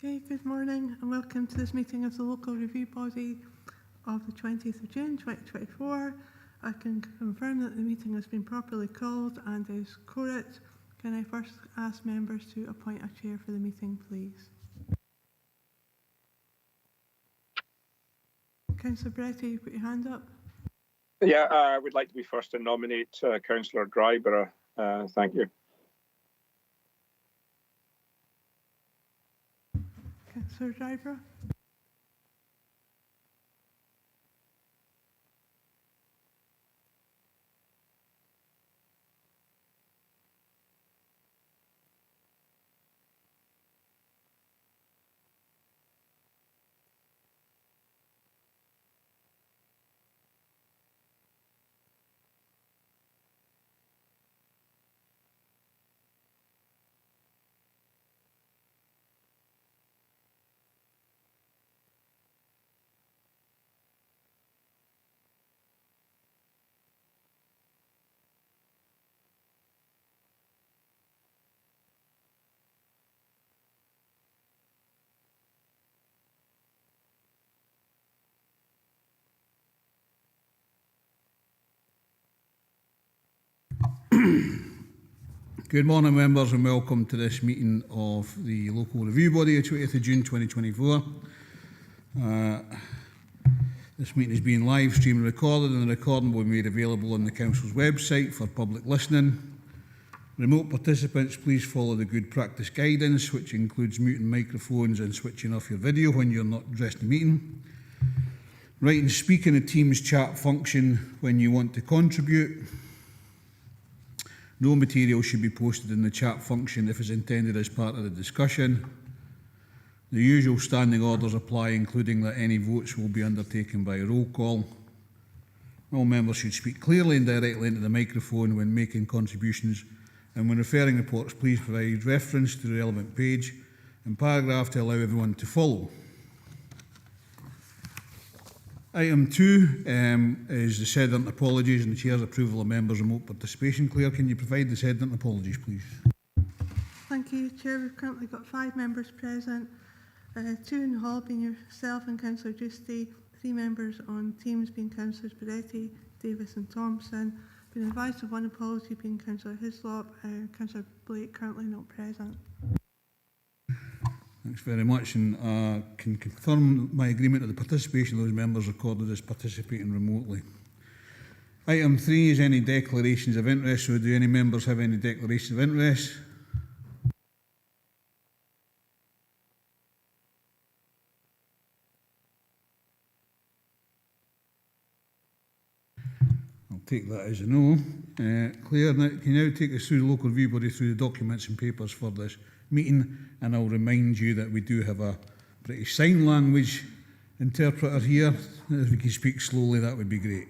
Okay, good morning and welcome to this meeting of the Local Review Body of the 20th of June 2024. I can confirm that the meeting has been properly called and is quorate. Can I first ask members to appoint a chair for the meeting, please? Councillor Bretty, you put your hand up. Yeah, I would like to be first to nominate Councillor Dryburgh. Thank you. Councillor Dryburgh. Good morning, members, and welcome to this meeting of the Local Review Body of 20th of June 2024. This meeting is being live streamed and recorded, and the recording will be made available on the Council's website for public listening. Remote participants, please follow the good practice guidance, which includes muting microphones and switching off your video when you're not addressing the meeting. Write and speak in the Teams chat function when you want to contribute. No material should be posted in the chat function if it's intended as part of the discussion. The usual standing orders apply, including that any votes will be undertaken by roll call. All members should speak clearly and directly into the microphone when making contributions, and when referring reports, please provide reference to the relevant page and paragraph to allow everyone to follow. Item 2 is the sedent apologies and the Chair's approval of members' remote participation. Claire, can you provide the sedent apologies, please? Thank you, Chair. We've currently got 5 members present, 2 in the hall being yourself and Councillor Giusti, 3 members on Teams being Councillors Beretti, Davis and Thompson. Been advised of 1 apology being Councillor Hislop, Councillor Blake currently not present. Thanks very much, and can confirm my agreement that the participation of those members recorded as participating remotely. Item 3 is any declarations of interest. So do any members have any declarations of interest? I'll take that as a no. Claire, can you now take us through the Local Review Body through the documents and papers for this meeting, and I'll remind you that we do have a British Sign Language interpreter here. If we can speak slowly, that would be great.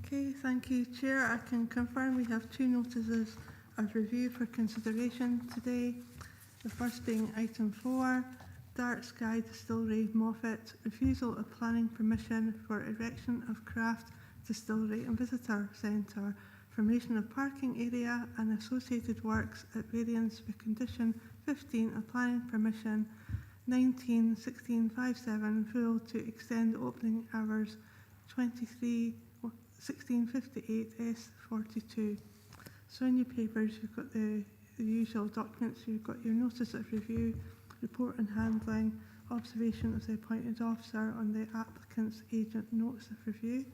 Okay, thank you, Chair. I can confirm we have 2 notices of review for consideration today. The first being item 4, Dark Sky Distillery, Moffat, refusal of planning permission for erection of craft distillery and visitor centre, formation of parking area and associated works at variance with condition 15 of planning permission 19/16/57 full to extend opening hours 23/16/58 S42. So in your papers you've got the usual documents. You've got your notice of review, report and handling, observation of the appointed officer on the applicant's agent notice of review,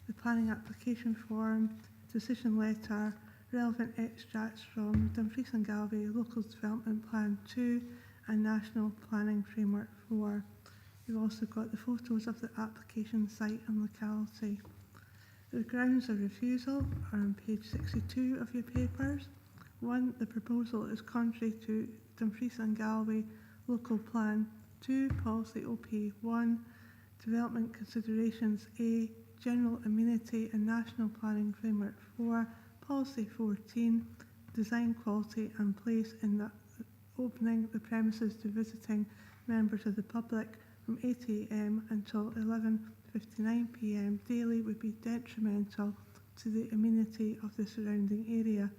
the planning application form, decision letter, relevant extracts from Dumfries and Galway Local Development Plan 2 and National Planning Framework 4. You've also got the photos of the application site and locality. The grounds of refusal are on page 62 of your papers. 1. The proposal is contrary to Dumfries and Galway Local Plan 2, Policy OP 1, Development Considerations A, General Amenity and National Planning Framework 4, Policy 14, Design Quality and Place in the opening the premises to visiting members of the public from 8 AM until 11:59 PM daily would be detrimental to the amenity of the surrounding area.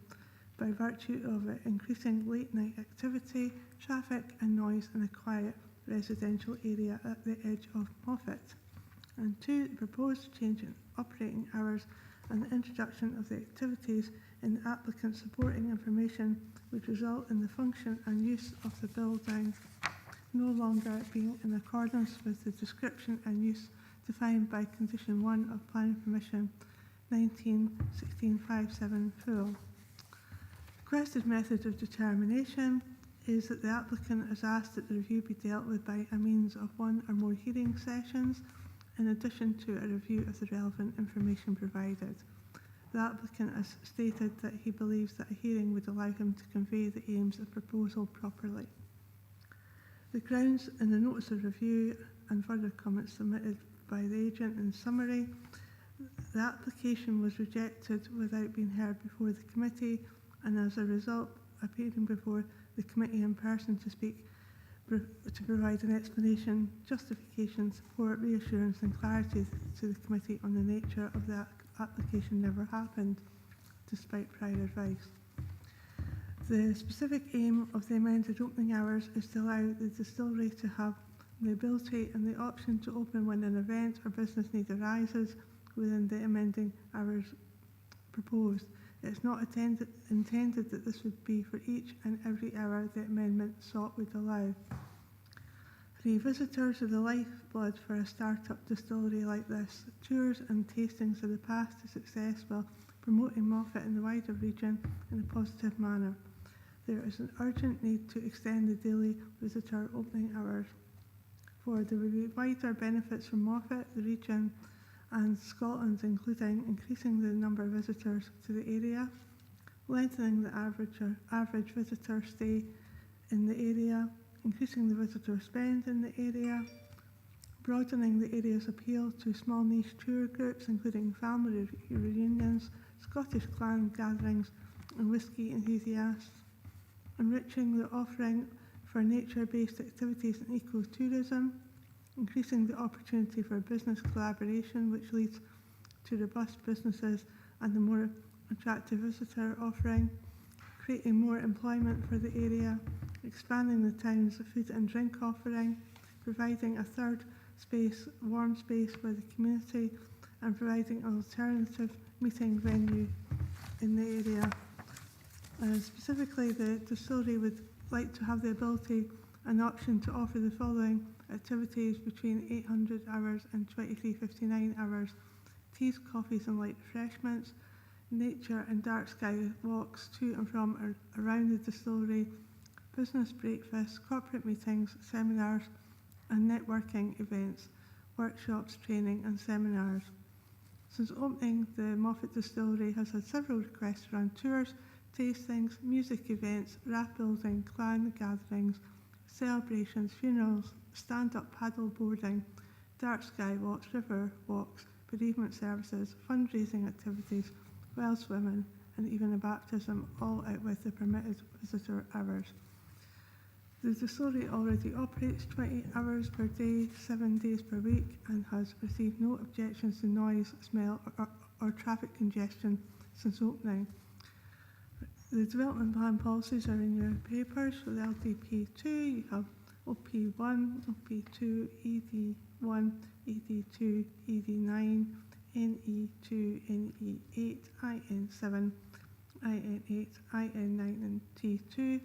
by virtue of it increasing late night activity, traffic and noise in a quiet residential area at the edge of Moffat. And 2, the proposed change in operating hours and the introduction of the activities in the applicant supporting information would result in the function and use of the building no longer being in accordance with the description and use defined by Condition 1 of Planning Permission 19/1657 full. Requested method of determination is that the applicant has asked that the review be dealt with by a means of 1 or more hearing sessions, in addition to a review of the relevant information provided. The applicant has stated that he believes that a hearing would allow him to convey the aims of proposal properly. The grounds in the notice of review and further comments submitted by the agent in summary: the application was rejected without being heard before the committee, and as a result appearing before the committee in person to speak, to provide an explanation, justification, support, reassurance and clarity to the committee on the nature of the application never happened, despite prior advice. The specific aim of the amended opening hours is to allow the distillery to have the ability and the option to open when an event or business need arises within the amending hours proposed. It's not intended that this would be for each and every hour the amendment sought would allow. 3, visitors are the lifeblood for a start-up distillery like this. Tours and tastings are the path to success while promoting Moffat in the wider region in a positive manner. There is an urgent need to extend the daily visitor opening hours. 4, there will be wider benefits from Moffat, the region and Scotland, including increasing the number of visitors to the area, lengthening the average visitor stay in the area, increasing the visitor spend in the area, broadening the area's appeal to small niche tour groups, including family reunions, Scottish clan gatherings and whisky enthusiasts, enriching the offering for nature-based activities and ecotourism, increasing the opportunity for business collaboration, which leads to robust businesses and a more attractive visitor offering, creating more employment for the area, expanding the town's food and drink offering, providing a third space, warm space for the community, and providing an alternative meeting venue in the area. Specifically, the distillery would like to have the ability and option to offer the following activities between 800 hours and 2359 hours: teas, coffees and light refreshments, nature and dark sky walks to and from around the distillery, business breakfasts, corporate meetings, seminars and networking events, workshops, training and seminars. Since opening, the Moffat Distillery has had several requests around tours, tastings, music events, raft building, clan gatherings, celebrations, funerals, stand-up paddle boarding, dark sky walks, river walks, bereavement services, fundraising activities, well swimming and even a baptism, all out with the permitted visitor hours. The distillery already operates 20 hours per day, 7 days per week, and has received no objections to noise, smell or traffic congestion since opening. The development plan policies are in your papers. For the LDP2, you have OP1, OP2, ED1, ED2, ED9, NE2, NE8, IN7, IN8, IN9 and T2,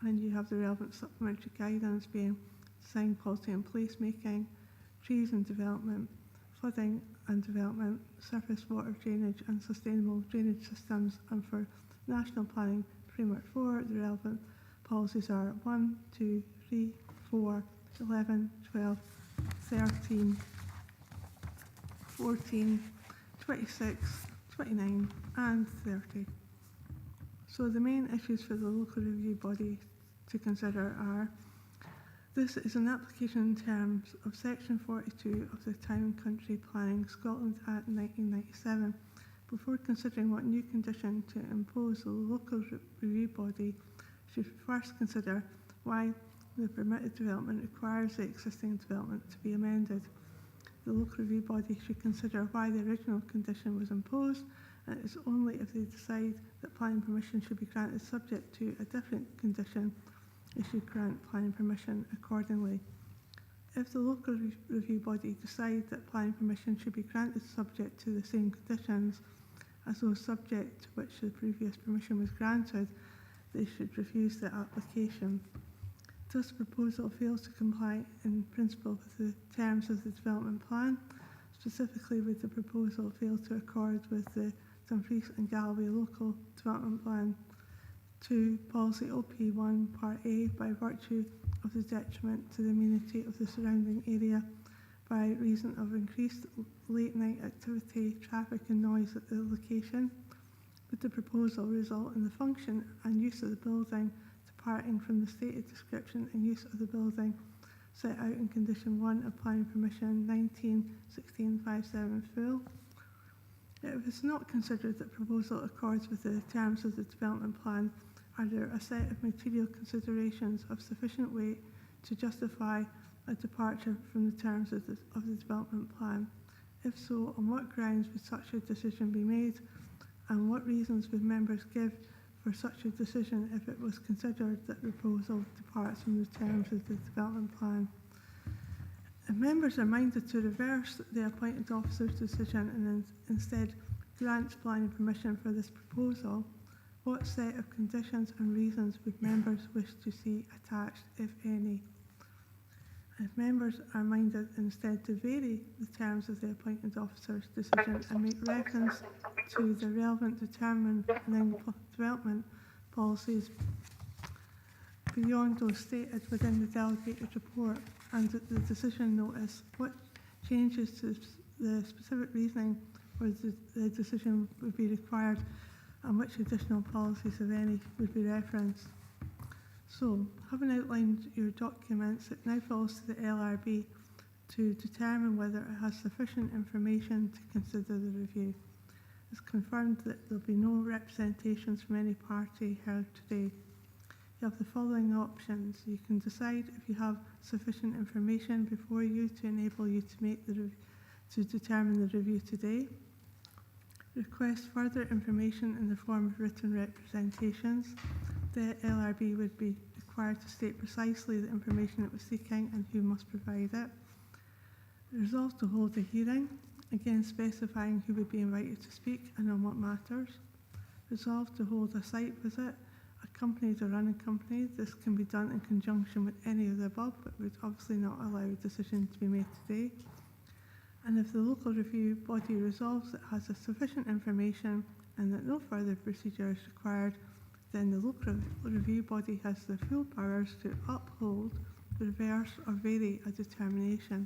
and you have the relevant supplementary guidance being design, quality and placemaking, trees and development, flooding and development, surface water drainage and sustainable drainage systems, and for National Planning Framework 4, the relevant policies are 1, 2, 3, 4, 11, 12, 13, 14, 26, 29 and 30. So the main issues for the local review body to consider are: this is an application in terms of Section 42 of the Town and Country Planning Scotland Act 1997. Before considering what new condition to impose, the local review body should first consider why the permitted development requires the existing development to be amended. The local review body should consider why the original condition was imposed and it is only if they decide that planning permission should be granted subject to a different condition, they should grant planning permission accordingly. If the local review body decide that planning permission should be granted subject to the same conditions as those subject to which the previous permission was granted, they should refuse the application. Thus, the proposal fails to comply in principle with the terms of the development plan. Specifically, with the proposal fail to accord with the Dumfries and Galloway Local Development Plan 2 Policy OP1 Part A by virtue of the detriment to the amenity of the surrounding area by reason of increased late night activity, traffic and noise at the location, would the proposal result in the function and use of the building departing from the stated description and use of the building set out in Condition 1 of Planning Permission 19/1657 full. If it is not considered that proposal accords with the terms of the development plan, are there a set of material considerations of sufficient weight to justify a departure from the terms of the development plan? If so, on what grounds would such a decision be made, and what reasons would members give for such a decision if it was considered that the proposal departs from the terms of the development plan? If members are minded to reverse the appointed officer's decision and instead grant planning permission for this proposal, what set of conditions and reasons would members wish to see attached, if any? If members are minded instead to vary the terms of the appointed officer's decision and make reference to the relevant determining development policies beyond those stated within the delegated report and the decision notice, what changes to the specific reasoning for the decision would be required, and which additional policies, if any, would be referenced? So, having outlined your documents, it now falls to the LRB to determine whether it has sufficient information to consider the review. It's confirmed that there will be no representations from any party heard today. You have the following options. You can decide if you have sufficient information before you to enable you to make to determine the review today. Request further information in the form of written representations. The LRB would be required to state precisely the information it was seeking and who must provide it. Resolve to hold a hearing, again specifying who would be invited to speak and on what matters. Resolve to hold a site visit, accompanied or unaccompanied. This can be done in conjunction with any of the above, but would obviously not allow a decision to be made today. And if the local review body resolves it has sufficient information and that no further procedure is required, then the local review body has the full powers to uphold, reverse or vary a determination.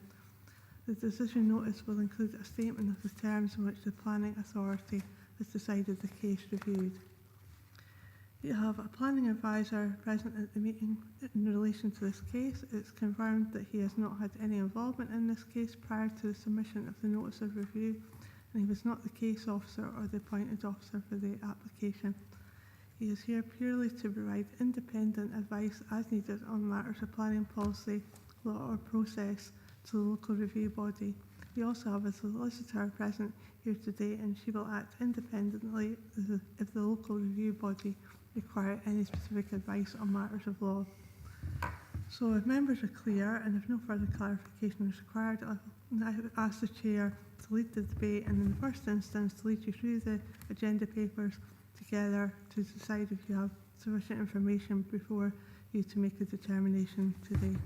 The decision notice will include a statement of the terms in which the planning authority has decided the case reviewed. You have a planning advisor present at the meeting in relation to this case. It's confirmed that he has not had any involvement in this case prior to the submission of the notice of review, and he was not the case officer or the appointed officer for the application. He is here purely to provide independent advice as needed on matters of planning policy, law or process to the local review body. We also have a solicitor present here today, and she will act independently if the local review body require any specific advice on matters of law. So if members are clear and if no further clarification is required, I'll now ask the Chair to lead the debate and in the first instance to lead you through the agenda papers together to decide if you have sufficient information before you to make a determination today.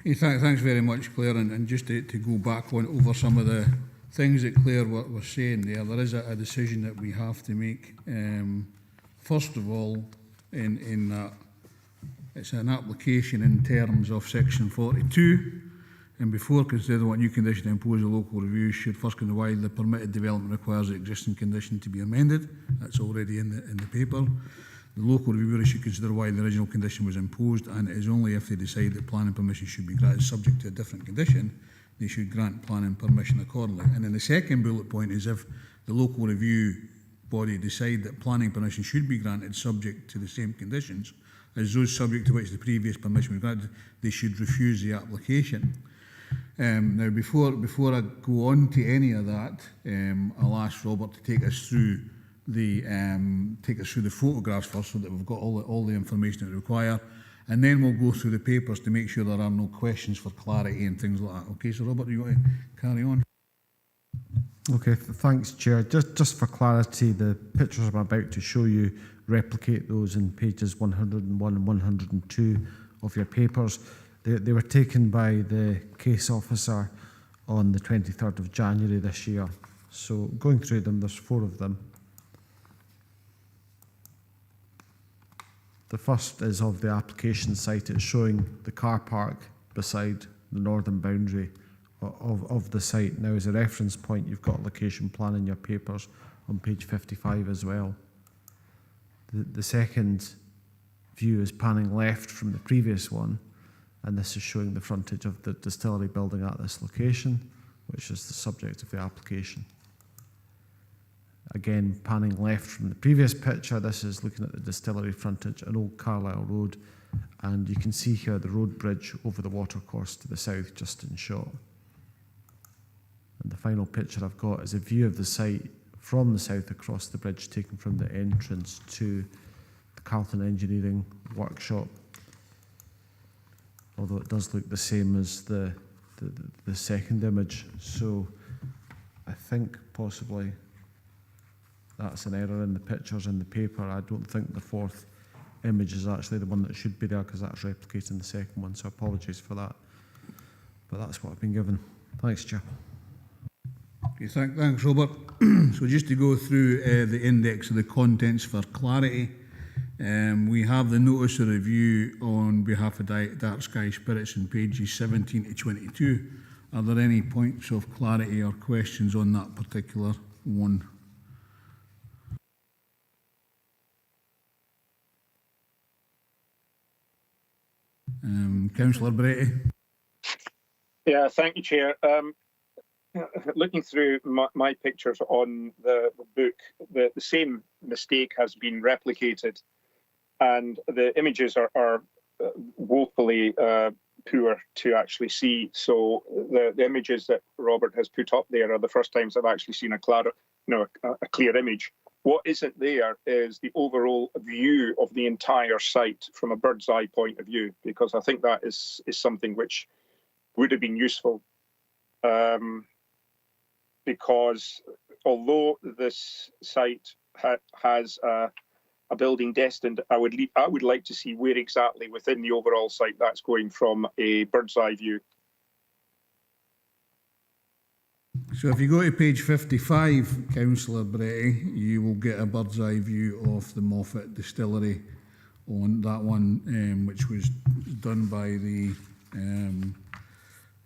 Okay, thanks very much, Claire. And just to go back over some of the things that Claire was saying there is a decision that we have to make. First of all, in that it's an application in terms of section 42, and before considering what new condition to impose a local review should first consider why the permitted development requires the existing condition to be amended. That's already in the paper. The local reviewer should consider why the original condition was imposed, and it is only if they decide that planning permission should be granted subject to a different condition, they should grant planning permission accordingly. And then the second bullet point is if the local review body decide that planning permission should be granted subject to the same conditions as those subject to which the previous permission was granted, they should refuse the application. Now, before I go on to any of that, I'll ask Robert to take us through the photographs first, so that we've got all the information that we require, and then we'll go through the papers to make sure there are no questions for clarity and things like that. Okay, so Robert, do you want to carry on? Okay, thanks, Chair. Just for clarity, the pictures I'm about to show you replicate those in pages 101 and 102 of your papers. They were taken by the case officer on the 23rd of January this year. So going through them, there's 4 of them. The first is of the application site. It's showing the car park beside the northern boundary of the site. Now, as a reference point, you've got a location plan in your papers on page 55 as well. The second view is panning left from the previous one, and this is showing the frontage of the distillery building at this location, which is the subject of the application. Again, panning left from the previous picture, this is looking at the distillery frontage and Old Carlisle Road, and you can see here the road bridge over the watercourse to the south, just in shot. And the final picture I've got is a view of the site from the south across the bridge, taken from the entrance to the Carlton Engineering Workshop. Although it does look the same as the second image. So I think possibly that's an error in the pictures in the paper. I don't think the 4th image is actually the one that should be there, because that's replicating the second one. So apologies for that. But that's what I've been given. Thanks, Chair. Okay, thanks, Robert. So just to go through the index of the contents for clarity, we have the notice of review on behalf of Dark Sky Spirits in pages 17 to 22. Are there any points of clarity or questions on that particular one? Councillor Bretty. Yeah, thank you, Chair. Looking through my pictures on the book, the same mistake has been replicated, and the images are woefully poor to actually see. So the images that Robert has put up there are the first times I've actually seen a clear image. What isn't there is the overall view of the entire site from a bird's eye point of view, because I think that is something which would have been useful. Because although this site has a building destined, I would like to see where exactly within the overall site that's going from a bird's eye view. So if you go to page 55, Councillor Bretty, you will get a bird's eye view of the Moffat Distillery on that one, which was done by the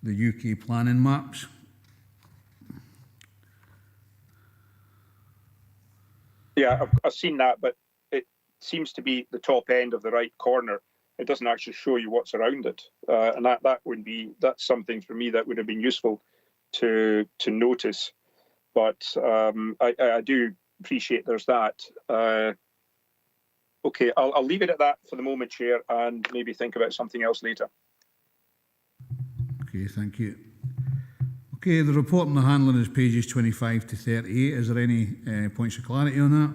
UK planning maps. Yeah, I've seen that, but it seems to be the top end of the right corner. It doesn't actually show you what's around it, and that's something for me that would have been useful to notice. But I do appreciate there's that. Okay, I'll leave it at that for the moment, Chair, and maybe think about something else later. Okay, thank you. Okay, the report on the handling is pages 25 to 38. Is there any points of clarity on that?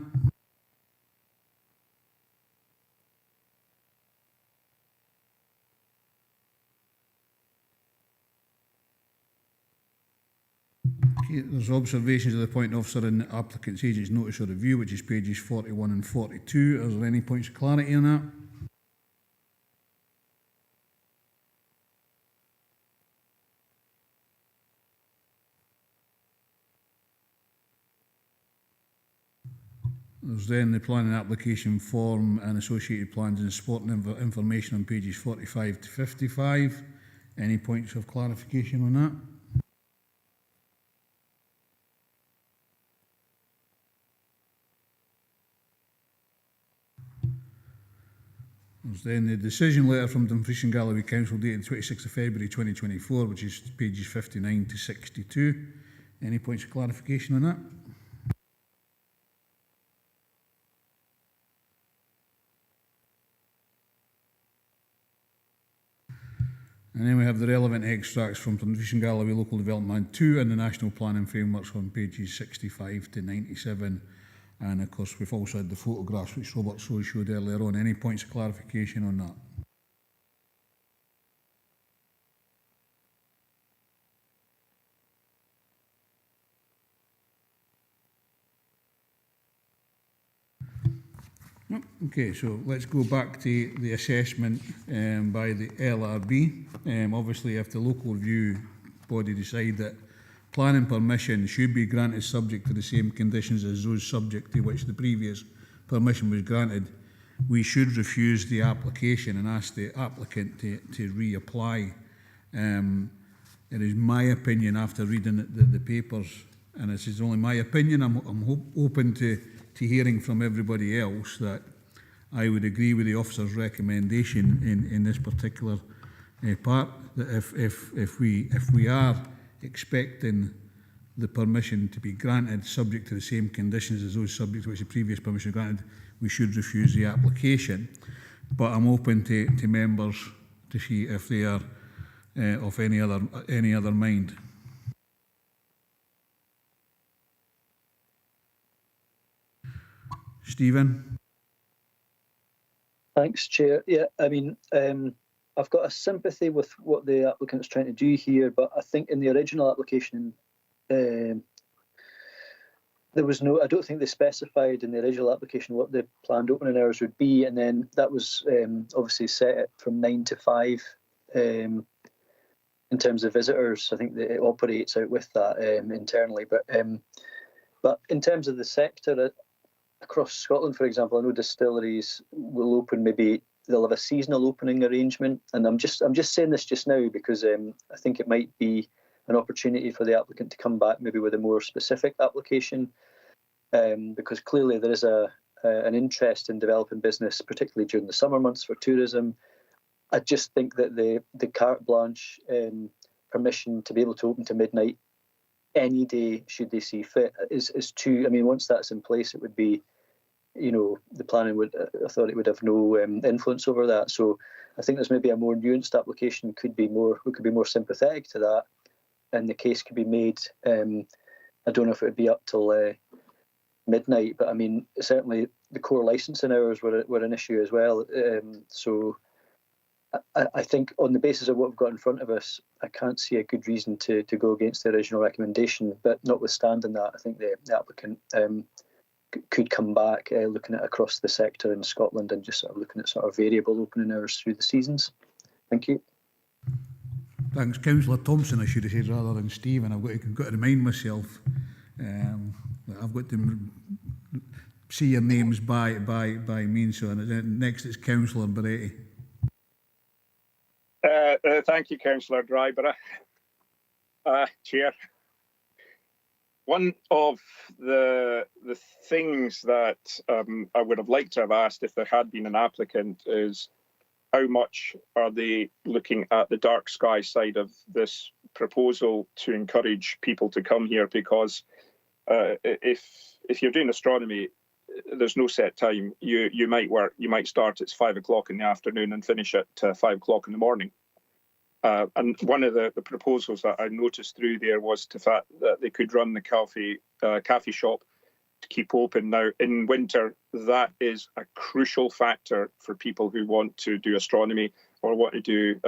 Okay, there's observations of the point officer in the applicant's agent's notice of review, which is pages 41 and 42. Is there any points of clarity on that? There's then the planning application form and associated plans and supporting information on pages 45 to 55. Any points of clarification on that? There's then the decision letter from Dumfries and Galloway Council dated 26th of February 2024, which is pages 59 to 62. Any points of clarification on that? And then we have the relevant extracts from Transition Galloway Local Development 2 and the National Planning Frameworks on pages 65 to 97. And of course, we've also had the photographs which Robert So showed earlier on. Any points of clarification on that? No? Okay, so let's go back to the assessment by the LRB. Obviously, if the local review body decide that planning permission should be granted subject to the same conditions as those subject to which the previous permission was granted, we should refuse the application and ask the applicant to reapply. It is my opinion, after reading the papers, and this is only my opinion, I'm open to hearing from everybody else, that I would agree with the officer's recommendation in this particular part, that if we are expecting the permission to be granted subject to the same conditions as those subject to which the previous permission was granted, we should refuse the application. But I'm open to members to see if they are of any other mind. Stephen? Thanks, Chair. Yeah, I mean, I've got a sympathy with what the applicant's trying to do here, but I think in the original application, there was no, I don't think they specified in the original application what the planned opening hours would be, and then that was obviously set from 9 to 5 in terms of visitors. I think that it operates out with that internally, but in terms of the sector, across Scotland, for example, I know distilleries will open, maybe they'll have a seasonal opening arrangement, and I'm just saying this just now because I think it might be an opportunity for the applicant to come back maybe with a more specific application, because clearly there is an interest in developing business, particularly during the summer months for tourism. I just think that the carte blanche permission to be able to open to midnight any day should they see fit is too. I mean, once that's in place, it would be, the planning authority would have no influence over that. So I think there's maybe a more nuanced application we could be more sympathetic to that, and the case could be made. I don't know if it would be up till midnight, but I mean, certainly the core licensing hours were an issue as well. So I think on the basis of what we've got in front of us, I can't see a good reason to go against the original recommendation. But notwithstanding that, I think the applicant could come back looking at across the sector in Scotland and just sort of looking at sort of variable opening hours through the seasons. Thank you. Thanks, Councillor Thompson. I should have said rather than Stephen. I've got to remind myself. I've got to see your names by means. So next it's Councillor Baretti. Thank you, Councillor Dryburgh. Chair. One of the things that I would have liked to have asked if there had been an applicant is how much are they looking at the dark sky side of this proposal to encourage people to come here, because if you're doing astronomy, there's no set time. You might start at 5 o'clock in the afternoon and finish at 5 o'clock in the morning. And one of the proposals that I noticed through there was the fact that they could run the cafe shop to keep open. Now, in winter, that is a crucial factor for people who want to do astronomy or want to do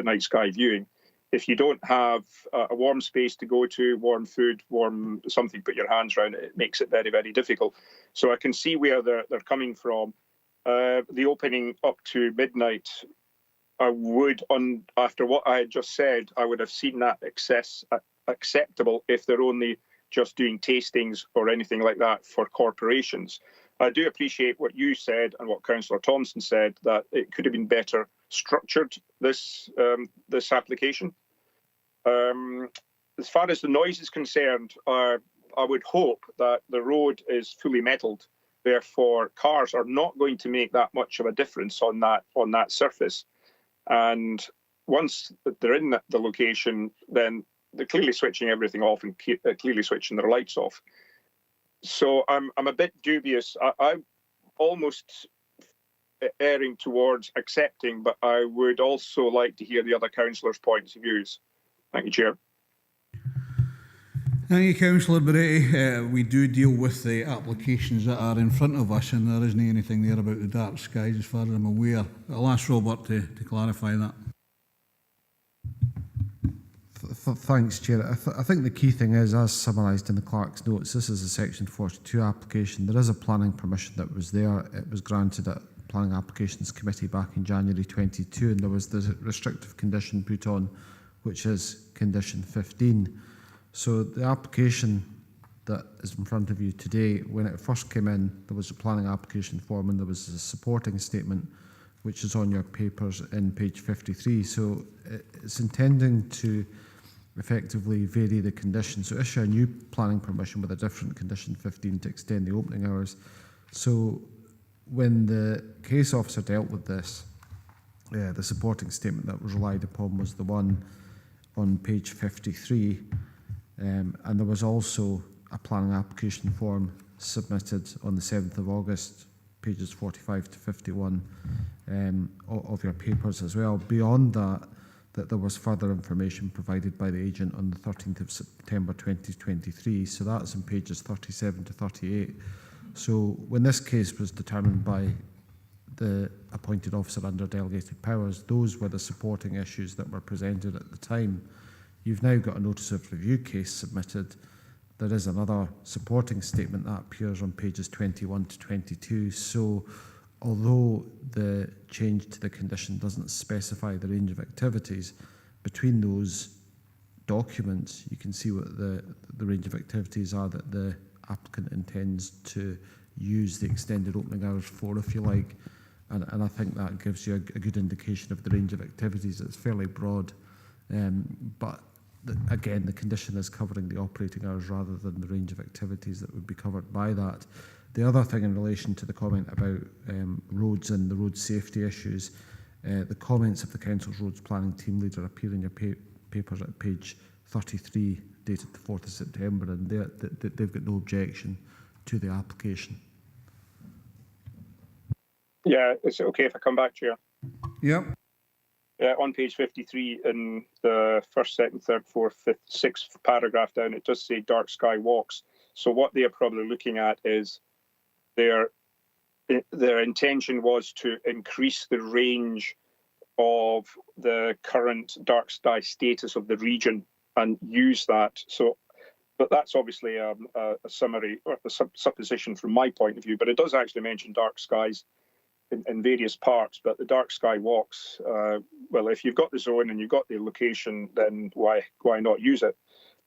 night sky viewing. If you don't have a warm space to go to, warm food, warm something to put your hands around, it makes it very, very difficult. So I can see where they're coming from. The opening up to midnight, I would, after what I had just said, I would have seen that acceptable if they're only just doing tastings or anything like that for corporations. I do appreciate what you said and what Councillor Thompson said, that it could have been better structured, this application. As far as the noise is concerned, I would hope that the road is fully metalled. Therefore, cars are not going to make that much of a difference on that surface. And once they're in the location, then they're clearly switching everything off and clearly switching their lights off. So I'm a bit dubious. I almost erring towards accepting, but I would also like to hear the other councillors' points of views. Thank you, Chair. Thank you, Councillor Beretti. We do deal with the applications that are in front of us, and there isn't anything there about the dark skies as far as I'm aware. I'll ask Robert to clarify that. Thanks, Chair. I think the key thing is, as summarised in the clerk's notes, this is a Section 42 application. There is a planning permission that was there. It was granted at Planning Applications Committee back in January 22, and there was the restrictive condition put on, which is condition 15. So the application that is in front of you today, when it first came in, there was a planning application form and there was a supporting statement, which is on your papers in page 53. So it's intending to effectively vary the conditions. So issue a new planning permission with a different condition 15 to extend the opening hours. So when the case officer dealt with this, the supporting statement that was relied upon was the one on page 53. And there was also a planning application form submitted on the 7th of August, pages 45 to 51 of your papers as well. Beyond that there was further information provided by the agent on the 13th of September 2023. So that's in pages 37 to 38. So when this case was determined by the appointed officer under delegated powers, those were the supporting issues that were presented at the time. You've now got a notice of review case submitted. There is another supporting statement that appears on pages 21 to 22. So although the change to the condition doesn't specify the range of activities, between those documents you can see what the range of activities are that the applicant intends to use the extended opening hours for, if you like. And I think that gives you a good indication of the range of activities. It's fairly broad, but again, the condition is covering the operating hours rather than the range of activities that would be covered by that. The other thing in relation to the comment about roads and the road safety issues, the comments of the Council's Roads Planning Team Leader appear in your papers at page 33, dated the 4th of September, and they've got no objection to the application. Yeah, is it okay if I come back, Chair? Yep. On page 53, in the first, second, third, fourth, fifth, sixth paragraph down, it does say dark sky walks. So what they are probably looking at is their intention was to increase the range of the current dark sky status of the region and use that. So, but that's obviously a summary or a supposition from my point of view. But it does actually mention dark skies in various parts. But the dark sky walks, well, if you've got the zone and you've got the location, then why not use it?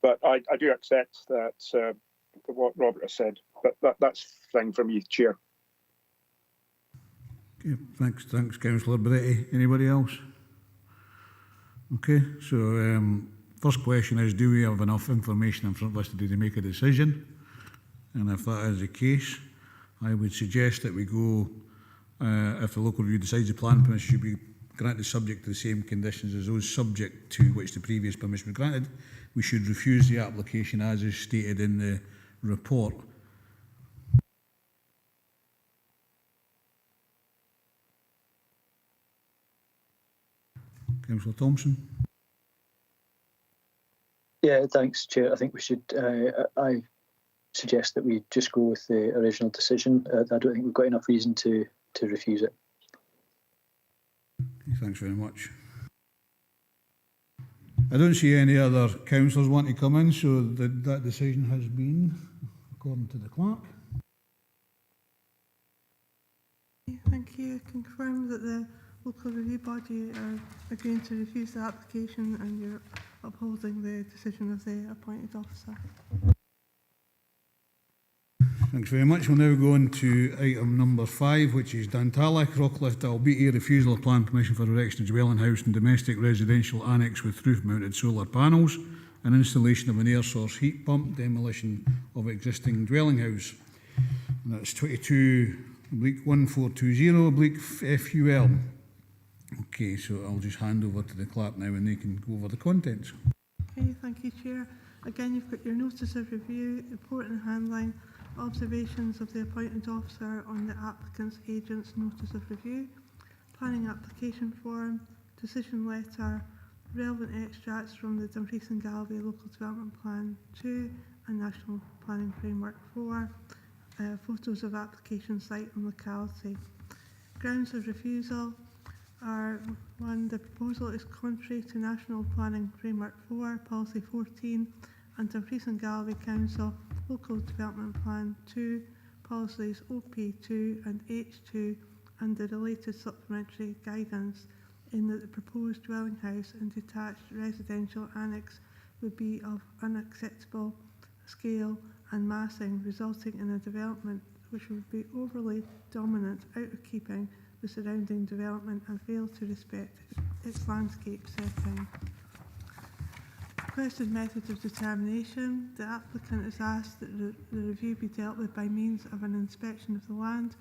But I do accept that what Robert has said. But that's thing for me, Chair. Okay, thanks, Councillor Beretti. Anybody else? Okay, so first question is, do we have enough information in front of us today to make a decision? And if that is the case, I would suggest that we go, if the local review decides the plan permission should be granted subject to the same conditions as those subject to which the previous permission was granted, we should refuse the application as is stated in the report. Councillor Thompson. Yeah, thanks, Chair. I think we should. I suggest that we just go with the original decision. I don't think we've got enough reason to refuse it. Thanks very much. I don't see any other councillors want to come in, so that decision has been, according to the clerk. Thank you. I confirm that the local review body are agreeing to refuse the application and you're upholding the decision of the appointed officer. Thanks very much. We'll now go on to item number 5, which is Dantalic, Rockcliffe, Dalbeattie, refusal of plan permission for erection of dwelling house and domestic residential annex with roof-mounted solar panels and installation of an air source heat pump, demolition of existing dwelling house. And that's 22/1420/FUL. Okay, so I'll just hand over to the clerk now and they can go over the contents. Okay, thank you, Chair. Again, you've got your notice of review, report and handling, observations of the appointed officer on the applicant's agent's notice of review, planning application form, decision letter, relevant extracts from the Dumfries and Galloway Local Development Plan 2 and National Planning Framework 4, photos of application site and locality. Grounds of refusal are 1. The proposal is contrary to National Planning Framework 4, Policy 14 and Dumfries and Galloway Council Local Development Plan 2, Policies OP2 and H2 and the related supplementary guidance, in that the proposed dwelling house and detached residential annex would be of unacceptable scale and massing, resulting in a development which would be overly dominant, out of keeping with surrounding development and fail to respect its landscape setting. Requested method of determination. The applicant is asked that the review be dealt with by means of an inspection of the land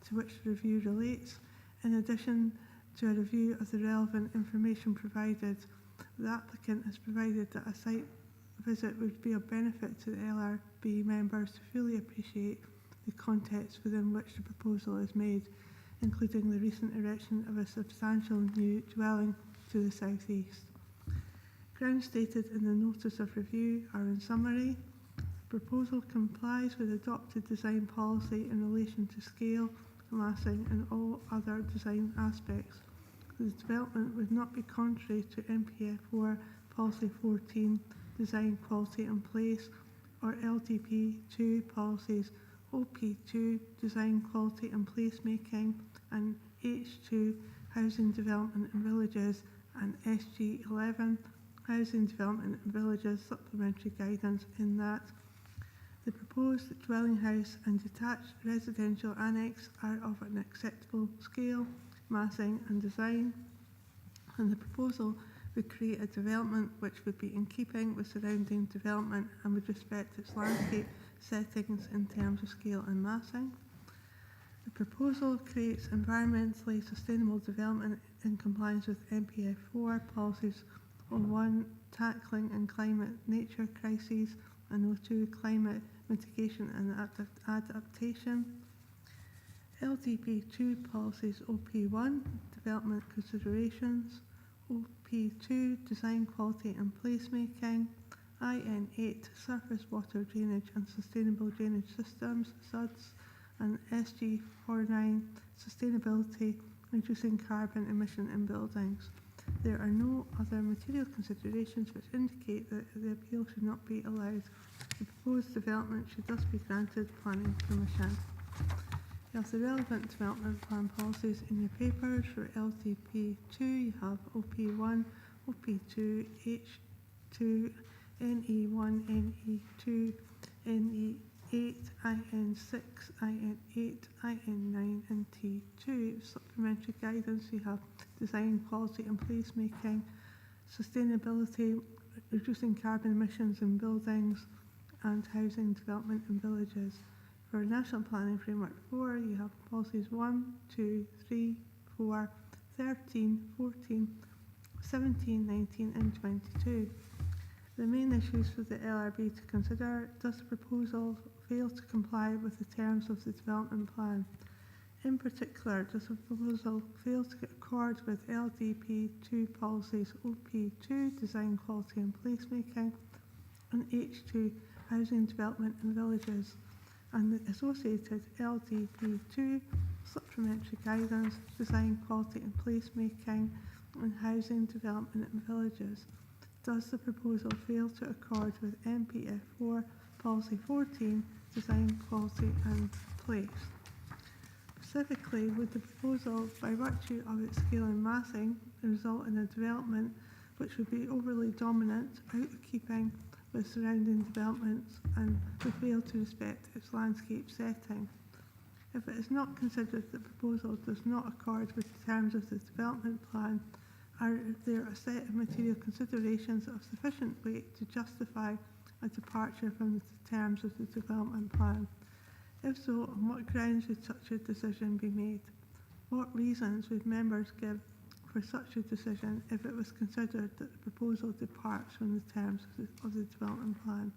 to which the review relates, in addition to a review of the relevant information provided. The applicant has provided that a site visit would be of benefit to the LRB members to fully appreciate the context within which the proposal is made, including the recent erection of a substantial new dwelling to the southeast. Grounds stated in the notice of review are, in summary, the proposal complies with adopted design policy in relation to scale, massing and all other design aspects. The development would not be contrary to NPF 4 Policy 14 Design Quality and Place or LDP 2 Policies OP2 Design Quality and Placemaking and H2 Housing Development in Villages and SG 11 Housing Development in Villages Supplementary Guidance, in that the proposed dwelling house and detached residential annex are of an acceptable scale, massing and design, and the proposal would create a development which would be in keeping with surrounding development and would respect its landscape settings in terms of scale and massing. The proposal creates environmentally sustainable development in compliance with NPF 4 policies on 1. Tackling and climate nature crises, and 2. Climate mitigation and adaptation. LDP 2 policies OP1 development considerations, OP2 design quality and placemaking, IN8 surface water drainage and sustainable drainage systems SUDS, and SG49 sustainability reducing carbon emission in buildings. There are no other material considerations which indicate that the appeal should not be allowed. The proposed development should thus be granted planning permission. You have the relevant development plan policies in your papers. For LDP 2 you have OP1, OP2, H2, NE1, NE2, NE8, IN6, IN8, IN9 and T2. Supplementary guidance you have design quality and placemaking, sustainability, reducing carbon emissions in buildings and housing development in villages. For National Planning Framework 4 you have policies 1, 2, 3, 4, 13, 14, 17, 19 and 22. The main issues for the LRB to consider: does the proposal fail to comply with the terms of the development plan? In particular, does the proposal fail to accord with LDP 2 policies OP2 design quality and placemaking and H2 housing development in villages and the associated LDP 2 supplementary guidance design quality and placemaking and housing development in villages? Does the proposal fail to accord with NPF 4 Policy 14 Design Quality and Place? Specifically, would the proposal, by virtue of its scale and massing, result in a development which would be overly dominant, out of keeping with surrounding developments, and would fail to respect its landscape setting? If it is not considered that the proposal does not accord with the terms of the development plan, are there a set of material considerations of sufficient weight to justify a departure from the terms of the development plan? If so, on what grounds would such a decision be made? What reasons would members give for such a decision if it was considered that the proposal departs from the terms of the development plan?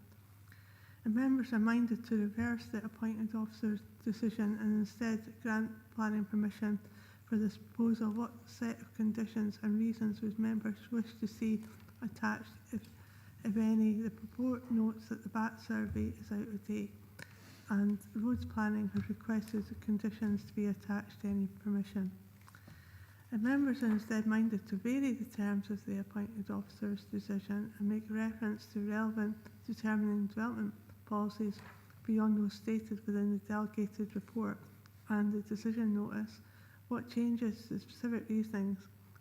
And members are minded to reverse the appointed officer's decision and instead grant planning permission for this proposal. What set of conditions and reasons would members wish to see attached, if any? The report notes that the BAT survey is out of date, and Roads Planning has requested the conditions to be attached to any permission. And members are instead minded to vary the terms of the appointed officer's decision and make reference to relevant determining development policies beyond those stated within the delegated report and the decision notice. What changes the specific reasonings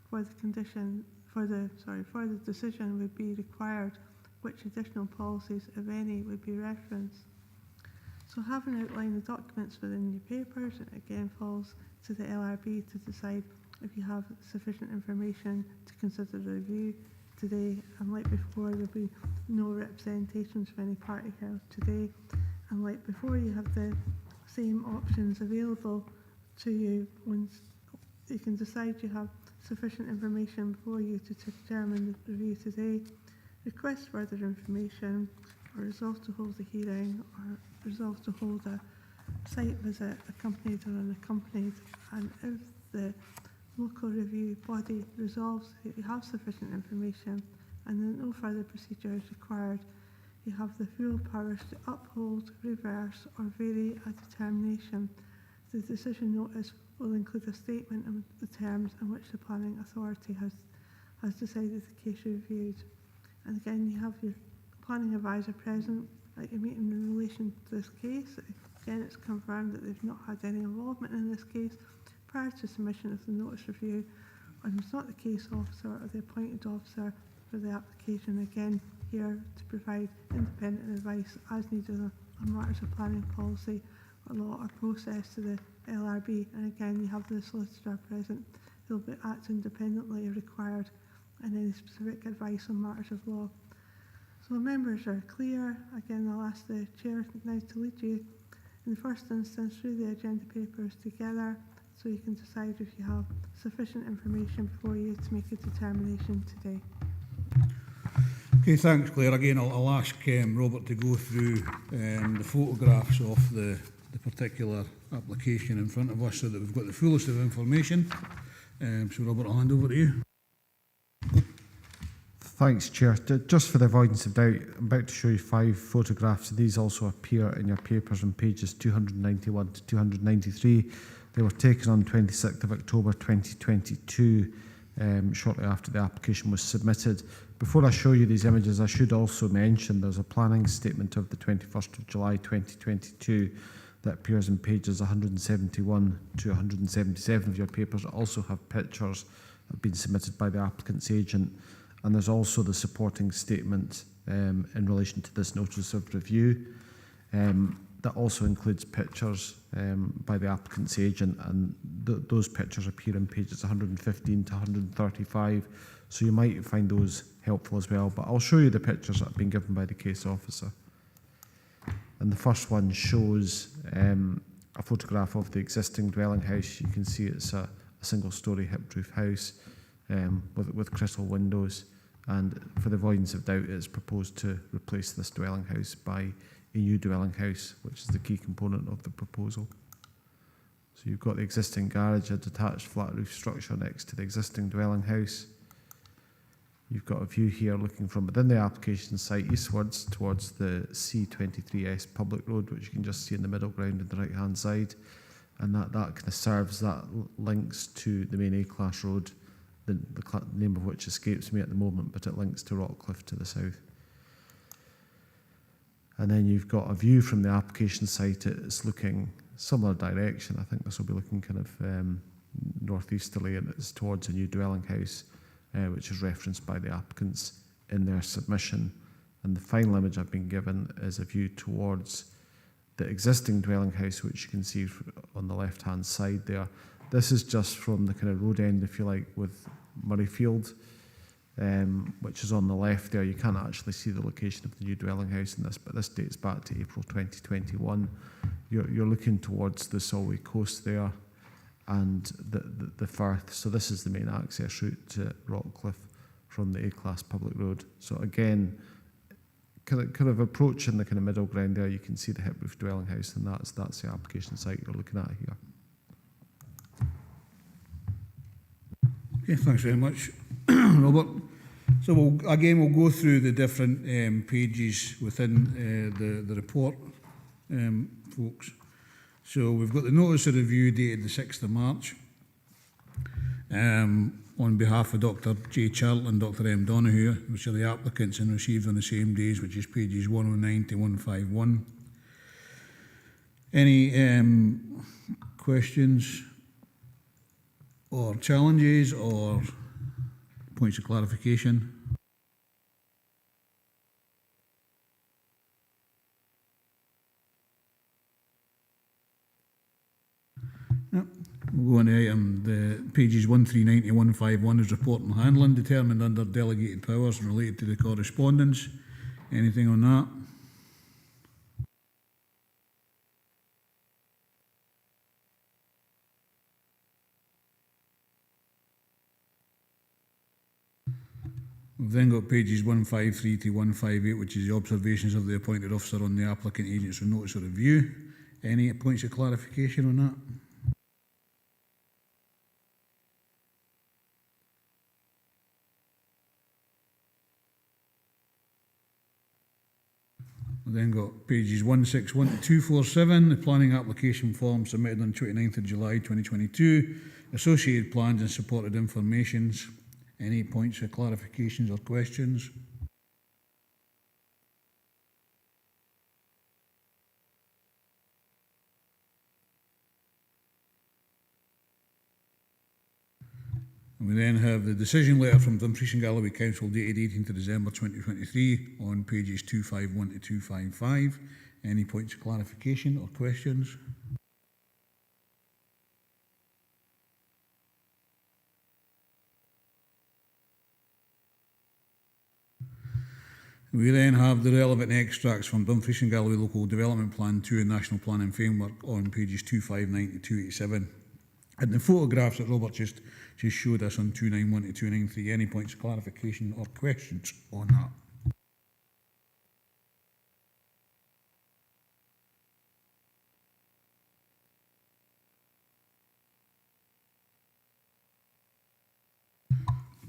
for the condition for the decision would be required? Which additional policies, if any, would be referenced? So, having outlined the documents within your papers, it again falls to the LRB to decide if you have sufficient information to consider the review today. And like before, there'll be no representations for any party held today. And like before, you have the same options available to you once you can decide you have sufficient information before you to determine the review today, request further information, or resolve to hold a hearing, or resolve to hold a site visit accompanied or unaccompanied. And if the local review body resolves that you have sufficient information and then no further procedure is required, you have the full powers to uphold, reverse or vary a determination. The decision notice will include a statement of the terms in which the planning authority has decided the case reviewed. And again, you have your planning advisor present at your meeting in relation to this case. Again, it's confirmed that they've not had any involvement in this case prior to submission of the notice review, and it's not the case officer or the appointed officer for the application. Again, here to provide independent advice as needed on matters of planning policy, law or process to the LRB. And again, you have the solicitor present who will act independently if required and any specific advice on matters of law. So members are clear. Again, I'll ask the chair now to lead you in the first instance through the agenda papers together, so you can decide if you have sufficient information before you to make a determination today. Okay, thanks, Claire. Again, I'll ask Robert to go through the photographs of the particular application in front of us so that we've got the fullest of information. So, Robert, I'll hand over to you. Thanks, Chair. Just for the avoidance of doubt, I'm about to show you 5 photographs. These also appear in your papers on pages 291 to 293. They were taken on 26th of October 2022, shortly after the application was submitted. Before I show you these images, I should also mention there's a planning statement of the 21st of July 2022 that appears in pages 171 to 177 of your papers. It also have pictures that have been submitted by the applicant's agent. And there's also the supporting statement in relation to this notice of review. That also includes pictures by the applicant's agent, and those pictures appear in pages 115 to 135. So you might find those helpful as well. But I'll show you the pictures that have been given by the case officer. And the first one shows a photograph of the existing dwelling house. You can see it's a single-storey hip-roof house with crystal windows. And for the avoidance of doubt, it's proposed to replace this dwelling house by a new dwelling house, which is the key component of the proposal. So you've got the existing garage, a detached flat roof structure next to the existing dwelling house. You've got a view here looking from within the application site eastwards towards the C23S public road, which you can just see in the middle ground on the right hand side. And that kind of serves, that links to the main A-class road, the name of which escapes me at the moment, but it links to Rockcliffe to the south. And then you've got a view from the application site. It's looking similar direction. I think this will be looking kind of northeasterly, and it's towards a new dwelling house, which is referenced by the applicants in their submission. And the final image I've been given is a view towards the existing dwelling house, which you can see on the left-hand side there. This is just from the kind of road end, if you like, with Murrayfield, which is on the left there. You can't actually see the location of the new dwelling house in this, but this dates back to April 2021. You're looking towards the Solway coast there and the Firth. So this is the main access route to Rockcliffe from the A-class public road. So again, kind of approaching the kind of middle ground there, you can see the hip roof dwelling house, and that's the application site you're looking at here. Okay, thanks very much, Robert. So we'll go through the different pages within the report, folks. So we've got the notice of review dated the 6th of March. On behalf of Dr J Charlton and Dr M Donoghue, which are the applicants and received on the same days, which is pages 109 to 151. Any questions or challenges or points of clarification? No. We'll go on to item the pages 139 to 151 is report and handling determined under delegated powers related to the correspondence. Anything on that? We've then got pages 153 to 158, which is the observations of the appointed officer on the applicant agent's notice of review. Any points of clarification on that? We've then got pages 161 to 247, the planning application form submitted on 29th of July 2022, associated plans and supported informations. Any points of clarifications or questions? And we then have the decision letter from Dumfries and Galloway Council dated 18th of December 2023 on pages 251 to 255. Any points of clarification or questions? We then have the relevant extracts from Dumfries and Galloway Local Development Plan 2 and National Planning Framework on pages 259 to 287. And the photographs that Robert just showed us on 291 to 293. Any points of clarification or questions on that?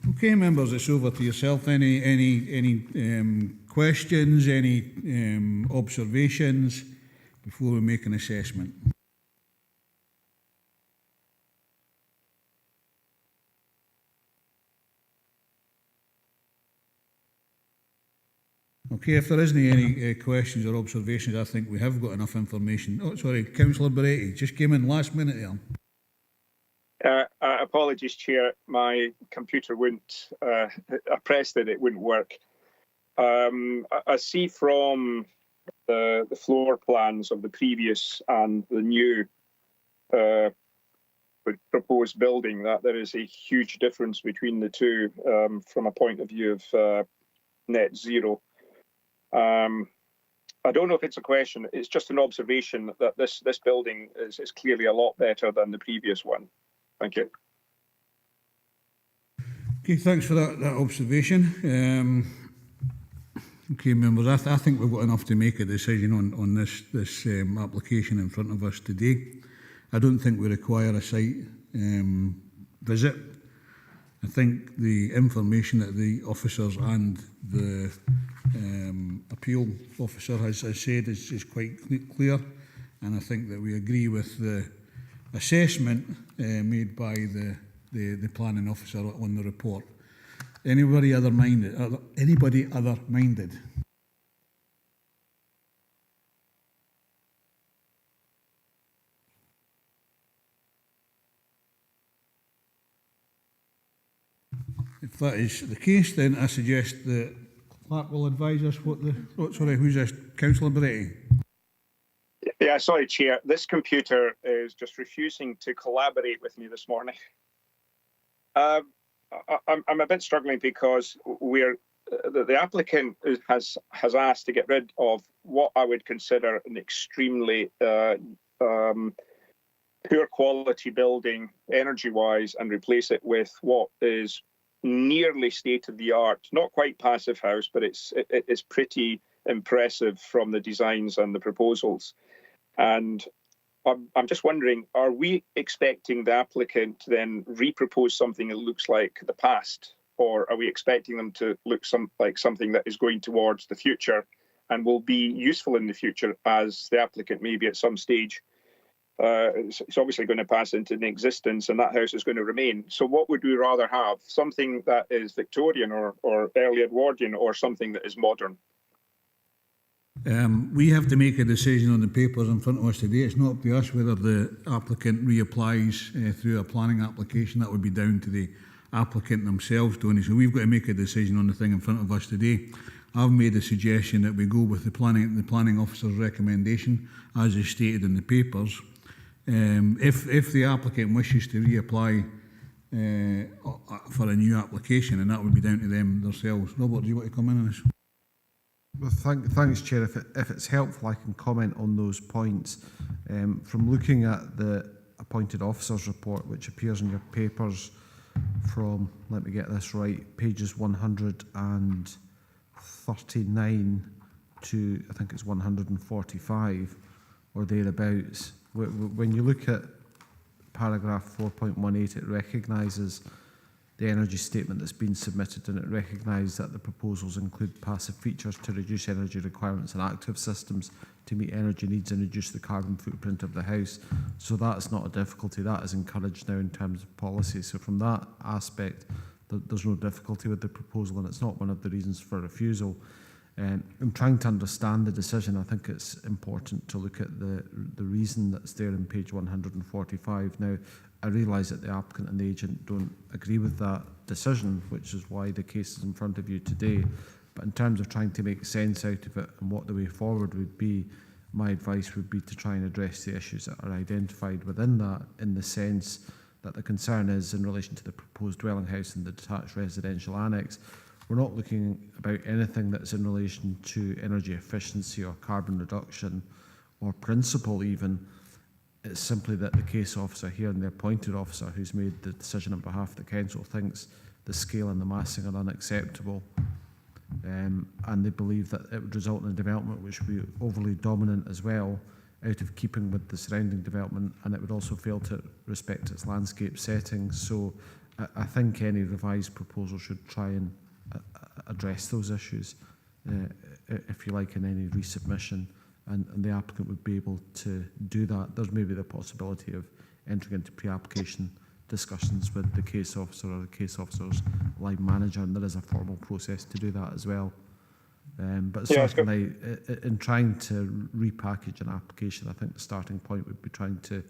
Okay, members, it's over to yourself. Any questions, any observations before we make an assessment? Okay, if there isn't any questions or observations, I think we have got enough information. Oh, sorry, Councillor Beretti, just came in last minute there. Apologies, Chair. My computer wouldn't. I pressed it; it wouldn't work. I see from the floor plans of the previous and the new proposed building that there is a huge difference between the two from a point of view of net zero. I don't know if it's a question. It's just an observation that this building is clearly a lot better than the previous one. Thank you. Okay, thanks for that observation. Okay, members, I think we've got enough to make a decision on this application in front of us today. I don't think we require a site visit. I think the information that the officers and the appeal officer has said is quite clear, and I think that we agree with the assessment made by the planning officer on the report. Anybody other minded? Anybody other minded? If that is the case, then I suggest that Clark will advise us what the... Oh, sorry, who's this? Councillor Beretti? Yeah, sorry, Chair. This computer is just refusing to collaborate with me this morning. I'm a bit struggling because the applicant has asked to get rid of what I would consider an extremely poor quality building energy-wise and replace it with what is nearly state-of-the-art, not quite passive house, but it's pretty impressive from the designs and the proposals. And I'm just wondering, are we expecting the applicant to then repropose something that looks like the past, or are we expecting them to look like something that is going towards the future and will be useful in the future, as the applicant maybe at some stage it's obviously going to pass into existence and that house is going to remain. So what would we rather have? Something that is Victorian or early Edwardian, or something that is modern? We have to make a decision on the papers in front of us today. It's not up to us whether the applicant reapplies through a planning application. That would be down to the applicant themselves, Tony. So we've got to make a decision on the thing in front of us today. I've made a suggestion that we go with the planning officer's recommendation, as is stated in the papers. If the applicant wishes to reapply for a new application, and that would be down to them themselves. Robert, do you want to come in on this? Well, thanks, Chair. If it's helpful, I can comment on those points. From looking at the appointed officers report, which appears in your papers from, let me get this right, pages 139 to, I think it's 145 or thereabouts. When you look at paragraph 4.18, it recognises the energy statement that's been submitted, and it recognises that the proposals include passive features to reduce energy requirements and active systems to meet energy needs and reduce the carbon footprint of the house. So that's not a difficulty. That is encouraged now in terms of policy. So from that aspect, there's no difficulty with the proposal, and it's not one of the reasons for refusal. In trying to understand the decision, I think it's important to look at the reason that's there in page 145. Now, I realise that the applicant and the agent don't agree with that decision, which is why the case is in front of you today. But in terms of trying to make sense out of it and what the way forward would be, my advice would be to try and address the issues that are identified within that, in the sense that the concern is in relation to the proposed dwelling house and the detached residential annex. We're not looking about anything that's in relation to energy efficiency or carbon reduction or principle even. It's simply that the case officer here and the appointed officer who's made the decision on behalf of the council thinks the scale and the massing are unacceptable, and they believe that it would result in a development which would be overly dominant as well, out of keeping with the surrounding development, and it would also fail to respect its landscape settings. So I think any revised proposal should try and address those issues, if you like, in any resubmission. And the applicant would be able to do that. There's maybe the possibility of entering into pre-application discussions with the case officer or the case officer's line manager, and there is a formal process to do that as well. But certainly, in trying to repackage an application, I think the starting point would be trying to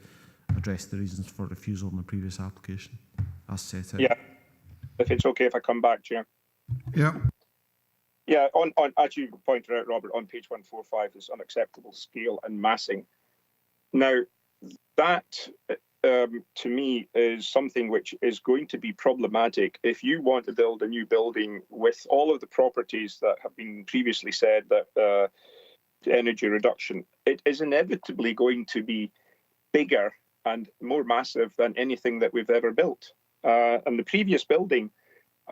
address the reasons for refusal in the previous application, as set out. Yeah, if it's okay if I come back, Chair. Yeah. Yeah, on as you pointed out, Robert, on page 145 is unacceptable scale and massing. Now, that to me is something which is going to be problematic if you want to build a new building with all of the properties that have been previously said that energy reduction. It is inevitably going to be bigger and more massive than anything that we've ever built. And the previous building,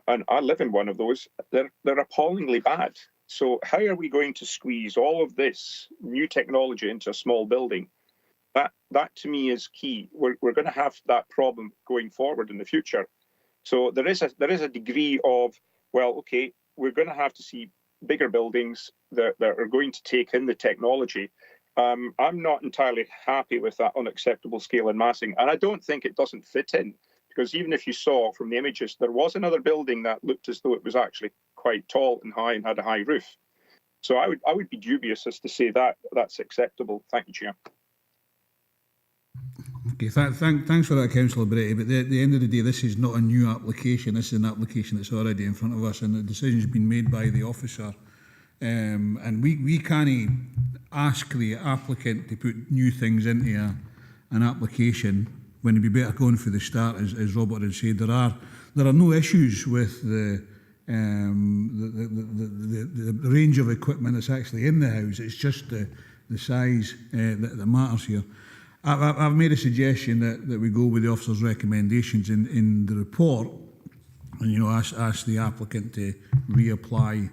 and I live in one of those, they're appallingly bad. So how are we going to squeeze all of this new technology into a small building? That to me is key. We're going to have that problem going forward in the future. So there is a degree of, well, okay, we're going to have to see bigger buildings that are going to take in the technology. I'm not entirely happy with that unacceptable scale and massing, and I don't think it doesn't fit in. Because even if you saw from the images, there was another building that looked as though it was actually quite tall and high and had a high roof. So I would be dubious as to say that that's acceptable. Thank you, Chair. Okay, thanks for that, Councillor Bretty. But at the end of the day, this is not a new application. This is an application that's already in front of us, and the decision's been made by the officer. And we can't ask the applicant to put new things into an application when it'd be better going for the start, as Robert had said. There are no issues with the range of equipment that's actually in the house. It's just the size that matters here. I've made a suggestion that we go with the officer's recommendations in the report, and ask the applicant to reapply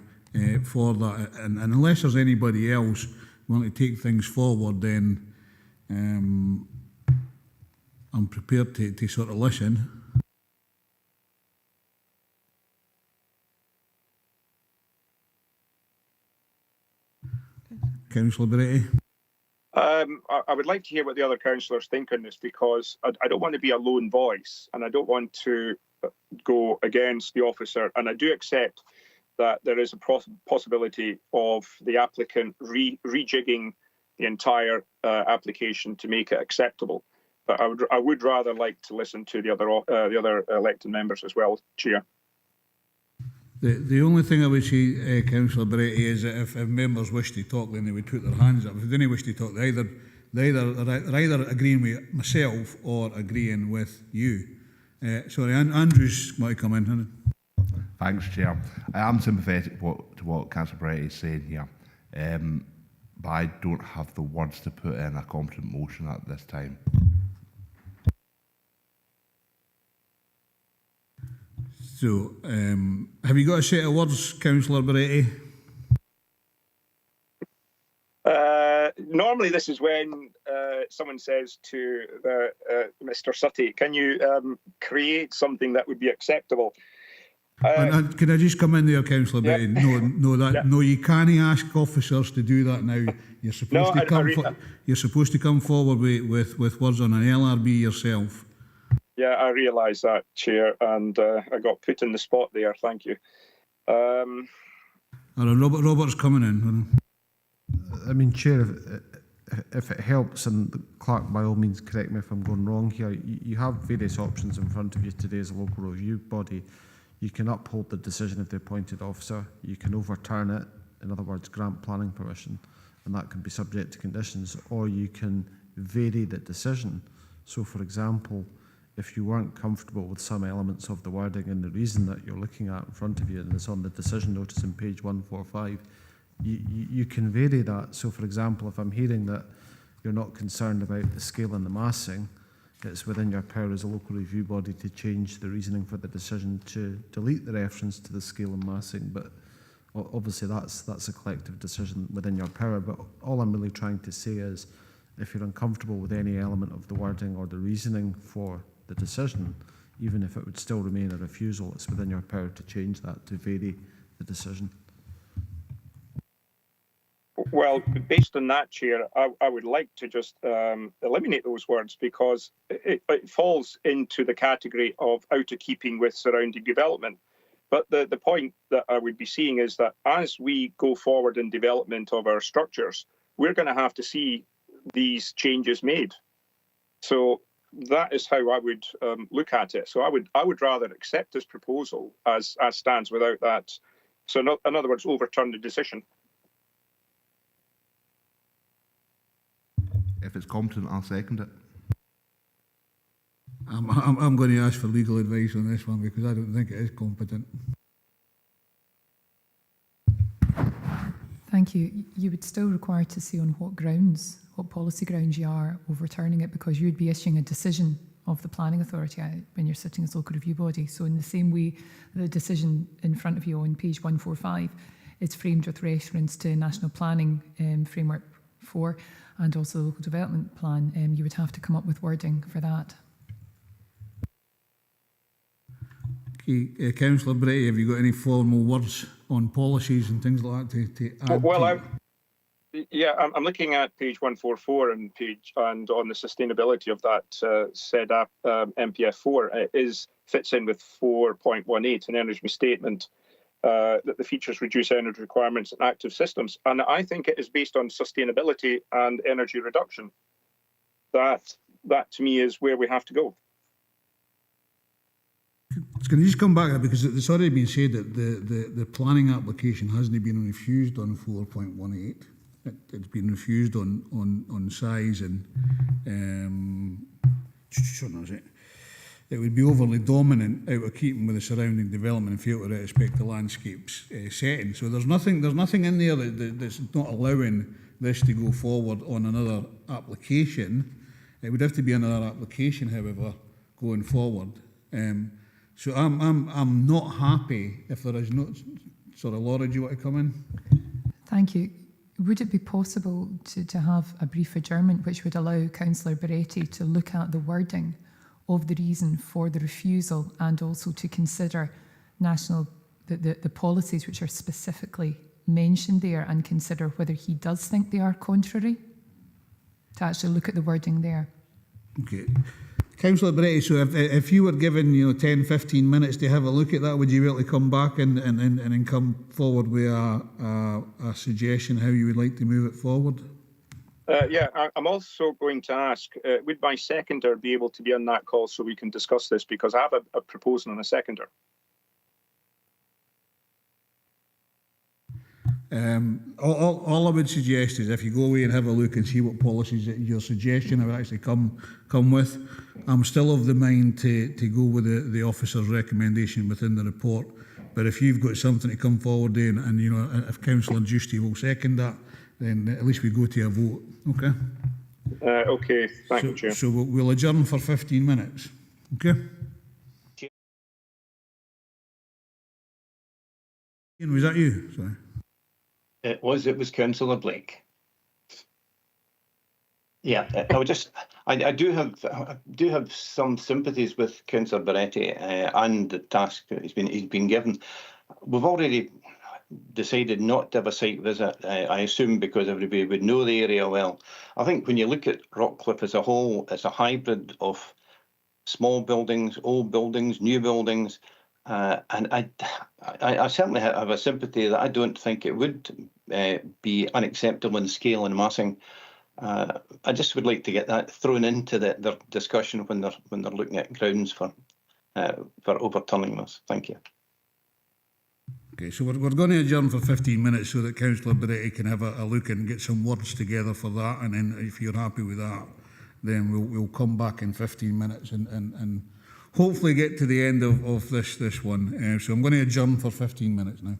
for that. And unless there's anybody else wanting to take things forward, then I'm prepared to sort of listen. Councillor Beretti. I would like to hear what the other councillors think on this, because I don't want to be a lone voice, and I don't want to go against the officer. And I do accept that there is a possibility of the applicant rejigging the entire application to make it acceptable. But I would rather like to listen to the other elected members as well, Chair. The only thing I would say, Councillor Beretti, is that if members wish to talk, then they would put their hands up. If they didn't wish to talk, they're either agreeing with myself or agreeing with you. Sorry, Andrew's might come in. Thanks, Chair. I am sympathetic to what Councillor Beretti is saying here, but I don't have the words to put in a competent motion at this time. So, have you got a set of words, Councillor Beretti? Normally, this is when someone says to Mr. Sutty, "Can you create something that would be acceptable?" And can I just come in there, Councillor Beretti? No, you can't ask officers to do that now. You're supposed you're supposed to come forward with words on an LRB yourself. Yeah, I realise that, Chair, and I got put in the spot there. Thank you. Robert's coming in. I mean, Chair, if it helps, and the clerk by all means correct me if I'm going wrong here, you have various options in front of you today as a local review body. You can uphold the decision of the appointed officer, you can overturn it, in other words, grant planning permission, and that can be subject to conditions, or you can vary the decision. So, for example, if you weren't comfortable with some elements of the wording and the reason that you're looking at in front of you, and it's on the decision notice on page 145, you can vary that. So, for example, if I'm hearing that you're not concerned about the scale and the massing, it's within your power as a local review body to change the reasoning for the decision to delete the reference to the scale and massing. But obviously that's a collective decision within your power. But all I'm really trying to say is, if you're uncomfortable with any element of the wording or the reasoning for the decision, even if it would still remain a refusal, it's within your power to change that, to vary the decision. Well, based on that, Chair, I would like to just eliminate those words, because it falls into the category of out of keeping with surrounding development. But the point that I would be seeing is that as we go forward in development of our structures, we're going to have to see these changes made. So that is how I would look at it. So I would rather accept this proposal as stands without that. So in other words, overturn the decision. If it's competent, I'll second it. I'm going to ask for legal advice on this one, because I don't think it is competent. Thank you. You would still require to see on what grounds, what policy grounds you are overturning it, because you'd be issuing a decision of the planning authority when you're sitting as local review body. So in the same way, the decision in front of you on page 145 is framed with reference to National Planning Framework 4 and also the Local Development Plan. You would have to come up with wording for that. Okay, Councillor Beretti, have you got any formal words on policies and things like that to add? Well, I'm looking at page 144 and on the sustainability of that said MPF 4 fits in with 4.18, an energy statement that the features reduce energy requirements in active systems, and I think it is based on sustainability and energy reduction. That to me is where we have to go. Can you just come back, because it's already been said that the planning application hasn't been refused on 4.18. It's been refused on size and it would be overly dominant, out of keeping with the surrounding development, and fail to respect the landscape's setting. So there's nothing in there that's not allowing this to go forward on another application. It would have to be another application, however, going forward. So I'm not happy if there is no Sorry, Laura, do you want to come in? Thank you. Would it be possible to have a brief adjournment which would allow Councillor Beretti to look at the wording of the reason for the refusal and also to consider the policies which are specifically mentioned there and consider whether he does think they are contrary? To actually look at the wording there. Okay. Councillor Beretti, so if you were given 10, 15 minutes to have a look at that, would you be able to come back and then come forward with a suggestion how you would like to move it forward? Yeah, I'm also going to ask, would my seconder be able to be on that call so we can discuss this? Because I have a proposal on a seconder. All I would suggest is if you go away and have a look and see what policies that your suggestion have actually come with. I'm still of the mind to go with the officer's recommendation within the report. But if you've got something to come forward in, and if Councillor Giusti will second that, then at least we go to a vote. Okay. Okay. Thank you, Chair. So we'll adjourn for 15 minutes. Okay. Ian, was that you? Sorry. It was Councillor Blake. Yeah, I do have some sympathies with Councillor Beretti and the task that he's been given. We've already decided not to have a site visit, I assume because everybody would know the area well. I think when you look at Rockcliffe as a whole, it's a hybrid of small buildings, old buildings, new buildings, and I certainly have a sympathy that I don't think it would be unacceptable in scale and massing. I just would like to get that thrown into their discussion when they're looking at grounds for overturning this. Thank you. Okay, so we're going to adjourn for 15 minutes so that Councillor Beretti can have a look and get some words together for that. And then if you're happy with that, then we'll come back in 15 minutes and hopefully get to the end of this one. So I'm going to adjourn for 15 minutes now.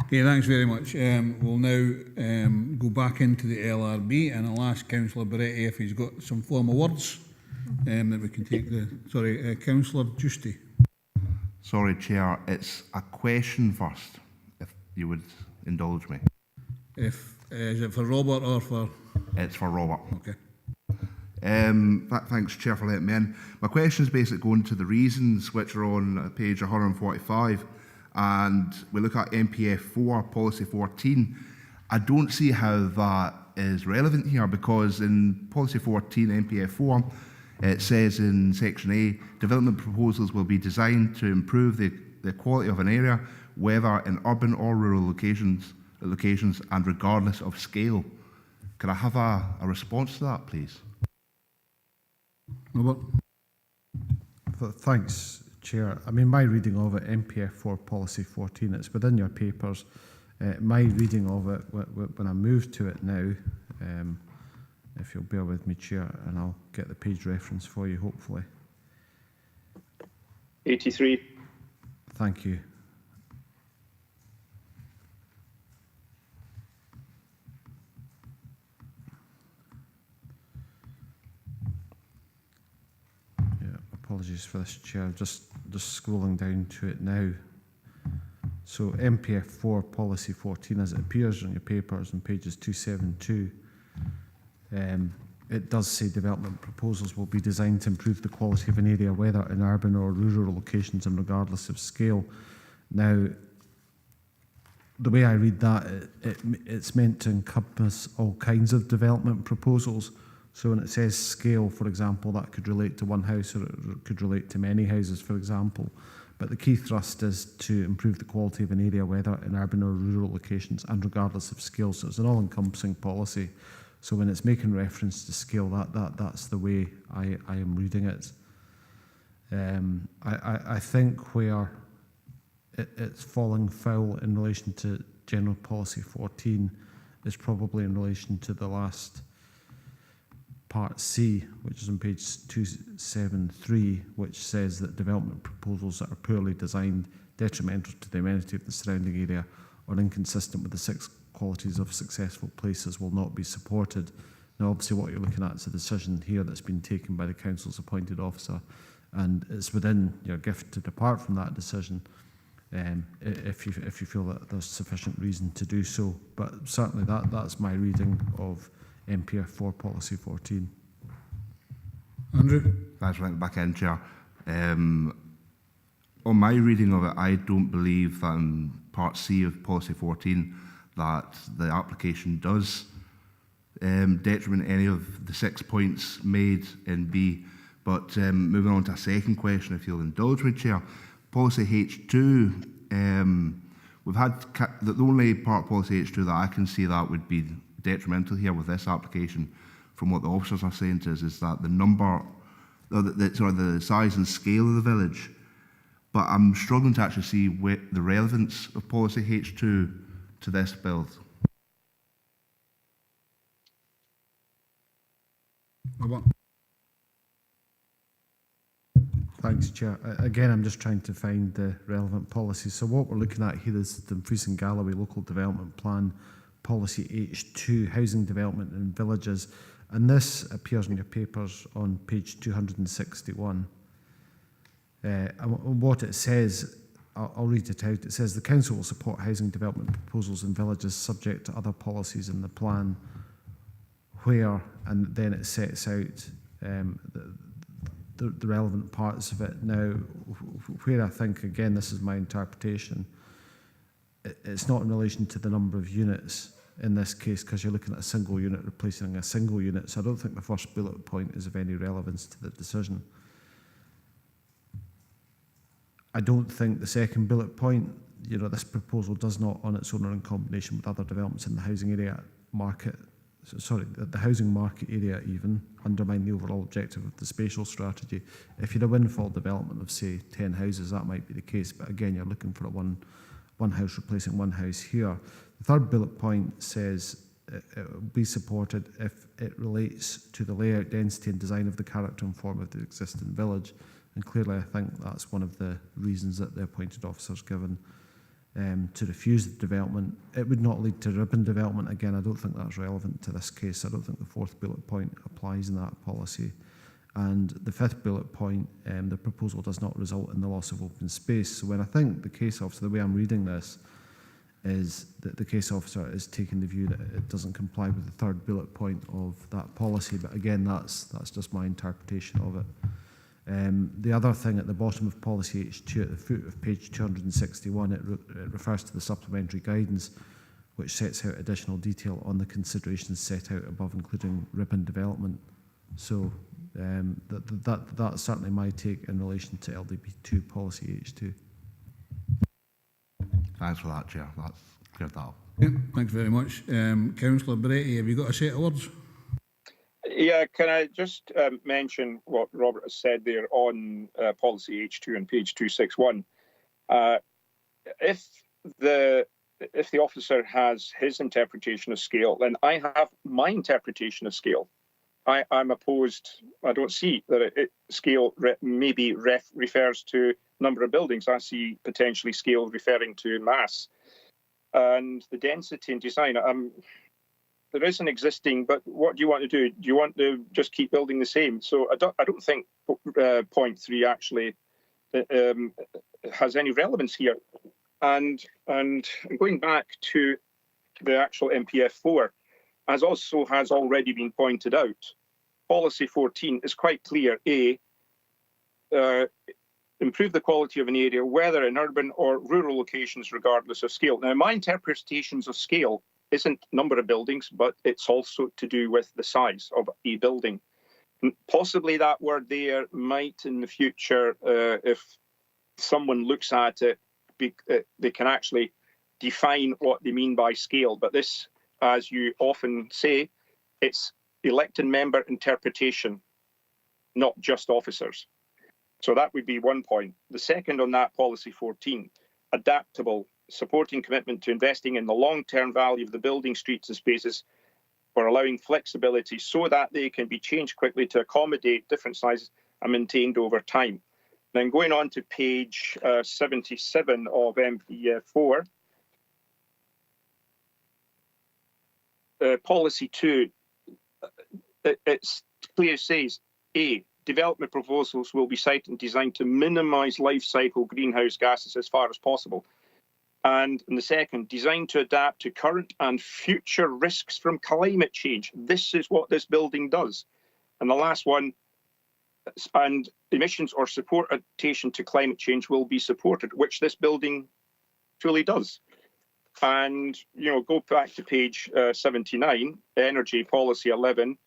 Okay, thanks very much. We'll now go back into the LRB, and I'll ask Councillor Beretti if he's got some formal words that we can take. Councillor Giusti. Sorry, Chair, it's a question first, if you would indulge me. Is it for Robert or for? It's for Robert. Okay. Thanks, Chair, for letting me in. My question is basically going to the reasons which are on page 145, and we look at MPF 4, Policy 14. I don't see how that is relevant here, because in Policy 14, MPF 4, it says in Section A, development proposals will be designed to improve the quality of an area, whether in urban or rural locations and regardless of scale. Can I have a response to that, please? Robert. Thanks, Chair. I mean, my reading of it, MPF 4 Policy 14, it's within your papers. My reading of it, when I move to it now, if you'll bear with me, Chair, and I'll get the page reference for you, hopefully. 83. Thank you. Apologies for this, Chair. Just scrolling down to it now. So MPF 4 Policy 14, as it appears on your papers on pages 272, it does say development proposals will be designed to improve the quality of an area, whether in urban or rural locations and regardless of scale. Now, the way I read that, it's meant to encompass all kinds of development proposals. So when it says scale, for example, that could relate to one house, or it could relate to many houses, for example. But the key thrust is to improve the quality of an area, whether in urban or rural locations and regardless of scale. So it's an all-encompassing policy. So when it's making reference to scale, that's the way I am reading it. I think where it's falling foul in relation to General Policy 14 is probably in relation to the last Part C, which is on page 273, which says that development proposals that are poorly designed, detrimental to the amenity of the surrounding area, or inconsistent with the 6 qualities of successful places will not be supported. Now, obviously, what you're looking at is a decision here that's been taken by the Council's appointed officer, and it's within your gift to depart from that decision if you feel that there's sufficient reason to do so. But certainly that's my reading of MPF 4 Policy 14. Andrew. Thanks for letting me back in, Chair. On my reading of it, I don't believe that in Part C of Policy 14 that the application does detriment any of the 6 points made in B. But moving on to a second question, if you'll indulge me, Chair. Policy H2, we've had the only part of Policy H2 that I can see that would be detrimental here with this application, from what the officers are saying to us, is that the number, the size and scale of the village. But I'm struggling to actually see the relevance of Policy H2 to this build. Robert. Thanks, Chair. Again, I'm just trying to find the relevant policy. So what we're looking at here is the Dumfries and Galloway Local Development Plan, Policy H2, Housing Development in Villages. And this appears in your papers on page 261. And what it says, I'll read it out. It says, the Council will support housing development proposals in villages subject to other policies in the plan where, and then it sets out the relevant parts of it. Now, where I think, again, this is my interpretation, it's not in relation to the number of units in this case, because you're looking at a single unit replacing a single unit. So I don't think the first bullet point is of any relevance to the decision. I don't think the second bullet point, this proposal does not on its own or in combination with other developments in the housing area market, the housing market area even, undermine the overall objective of the spatial strategy. If you had a windfall development of, say, 10 houses, that might be the case. But again, you're looking for a one house replacing one house here. The third bullet point says it will be supported if it relates to the layout, density and design of the character and form of the existing village. And clearly I think that's one of the reasons that the appointed officer's given. to refuse the development. It would not lead to ribbon development. Again, I don't think that's relevant to this case. I don't think the fourth bullet point applies in that policy. And the fifth bullet point, the proposal does not result in the loss of open space. So when I think the case officer, the way I'm reading this, is that the case officer is taking the view that it doesn't comply with the third bullet point of that policy. But again, that's just my interpretation of it. The other thing at the bottom of policy H2 at the foot of page 261, it refers to the supplementary guidance, which sets out additional detail on the considerations set out above, including ribbon development. So that's certainly my take in relation to LDP2 policy H2. Thanks for that, Chair. That's cleared that up. Yeah, thanks very much. Councillor Beretti, have you got a set of words? Yeah, can I just mention what Robert has said there on policy H2 on page 261? If the officer has his interpretation of scale, then I have my interpretation of scale. I'm opposed. I don't see that scale maybe refers to number of buildings. I see potentially scale referring to mass and the density and design. There is an existing, but what do you want to do? Do you want to just keep building the same? So I don't think point 3 actually has any relevance here. And going back to the actual MPF 4, as also has already been pointed out, policy 14 is quite clear. Improve the quality of an area, whether in urban or rural locations, regardless of scale. Now, my interpretations of scale isn't number of buildings, but it's also to do with the size of a building. Possibly that word there might in the future, if someone looks at it, they can actually define what they mean by scale. But this, as you often say, it's elected member interpretation, not just officers. So that would be one point. The second on that policy 14, adaptable, supporting commitment to investing in the long-term value of the building, streets and spaces for allowing flexibility so that they can be changed quickly to accommodate different sizes and maintained over time. Then going on to page 77 of MPF4, policy 2, it's clear says, development proposals will be cited and designed to minimise life cycle greenhouse gases as far as possible. And in the second, designed to adapt to current and future risks from climate change. This is what this building does. And the last one, and emissions or support adaptation to climate change will be supported, which this building truly does. And, go back to page 79, energy policy 11.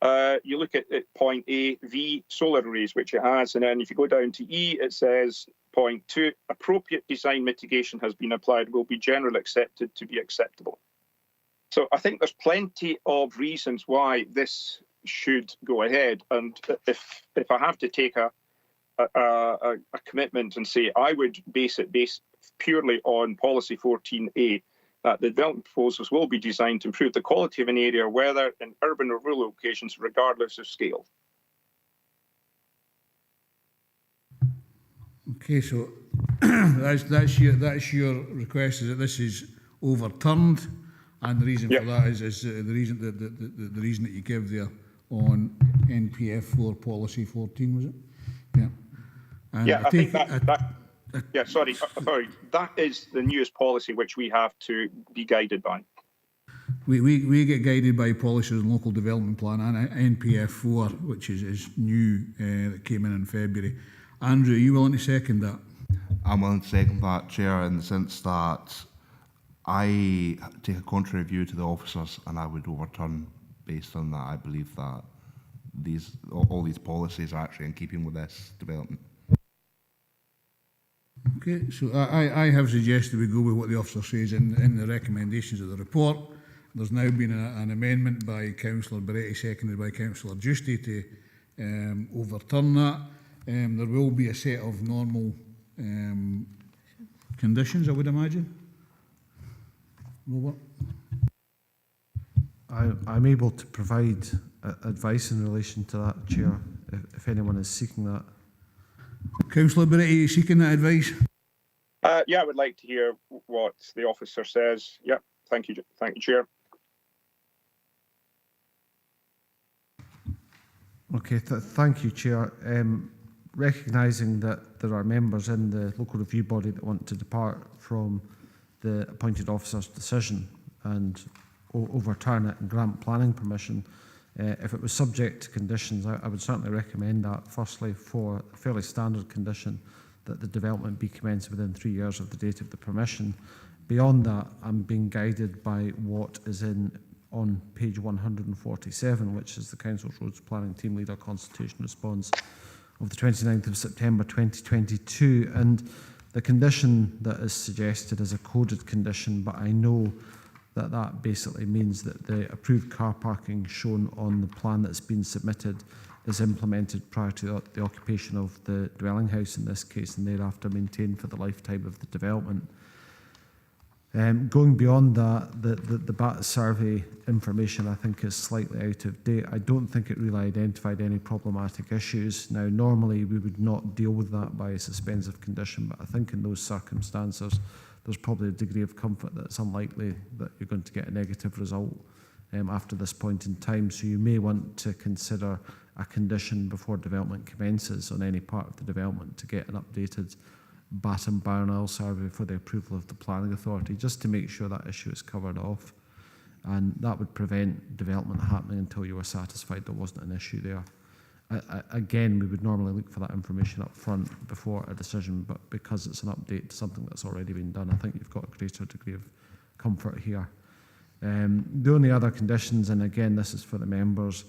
You look at point A, V, solar arrays, which it has. And then if you go down to E, it says point 2, appropriate design mitigation has been applied, will be generally accepted to be acceptable. So I think there's plenty of reasons why this should go ahead. And if I have to take a commitment and say I would base it based purely on policy 14A, that the development proposals will be designed to improve the quality of an area, whether in urban or rural locations, regardless of scale. Okay, so that's your request is that this is overturned, and the reason for that is the reason that you give there on NPF 4 policy 14, was it? Yeah. And I think that is the newest policy which we have to be guided by. We get guided by policies and local development plan and NPF 4, which is new, that came in February. Andrew, are you willing to second that? I'm willing to second that, Chair, in the sense that I take a contrary view to the officers and I would overturn based on that. I believe that all these policies are actually in keeping with this development. Okay, so I have suggested we go with what the officer says in the recommendations of the report. There's now been an amendment by Councillor Beretti, seconded by Councillor Giusti, to overturn that. There will be a set of normal conditions, I would imagine. Robert? I'm able to provide advice in relation to that, Chair, if anyone is seeking that. Councillor Beretti, are you seeking that advice? Yeah, I would like to hear what the officer says. Yep. Thank you, Chair. Okay, thank you, Chair. Recognising that there are members in the local review body that want to depart from the appointed officer's decision and overturn it and grant planning permission, if it was subject to conditions, I would certainly recommend that. Firstly, for a fairly standard condition, that the development be commenced within 3 years of the date of the permission. Beyond that, I'm being guided by what is on page 147, which is the Council Roads Planning Team Leader Consultation Response of the 29th of September 2022. And the condition that is suggested is a coded condition, but I know that that basically means that the approved car parking shown on the plan that's been submitted is implemented prior to the occupation of the dwelling house in this case, and thereafter maintained for the lifetime of the development. Going beyond that, the BAT survey information I think is slightly out of date. I don't think it really identified any problematic issues. Now, normally we would not deal with that by a suspensive condition, but I think in those circumstances, there's probably a degree of comfort that it's unlikely that you're going to get a negative result after this point in time. So you may want to consider a condition before development commences on any part of the development to get an updated BAT and Barn Oil survey for the approval of the planning authority, just to make sure that issue is covered off. And that would prevent development happening until you were satisfied there wasn't an issue there. Again, we would normally look for that information up front before a decision, but because it's an update to something that's already been done, I think you've got a greater degree of comfort here. The only other conditions, and again this is for the members,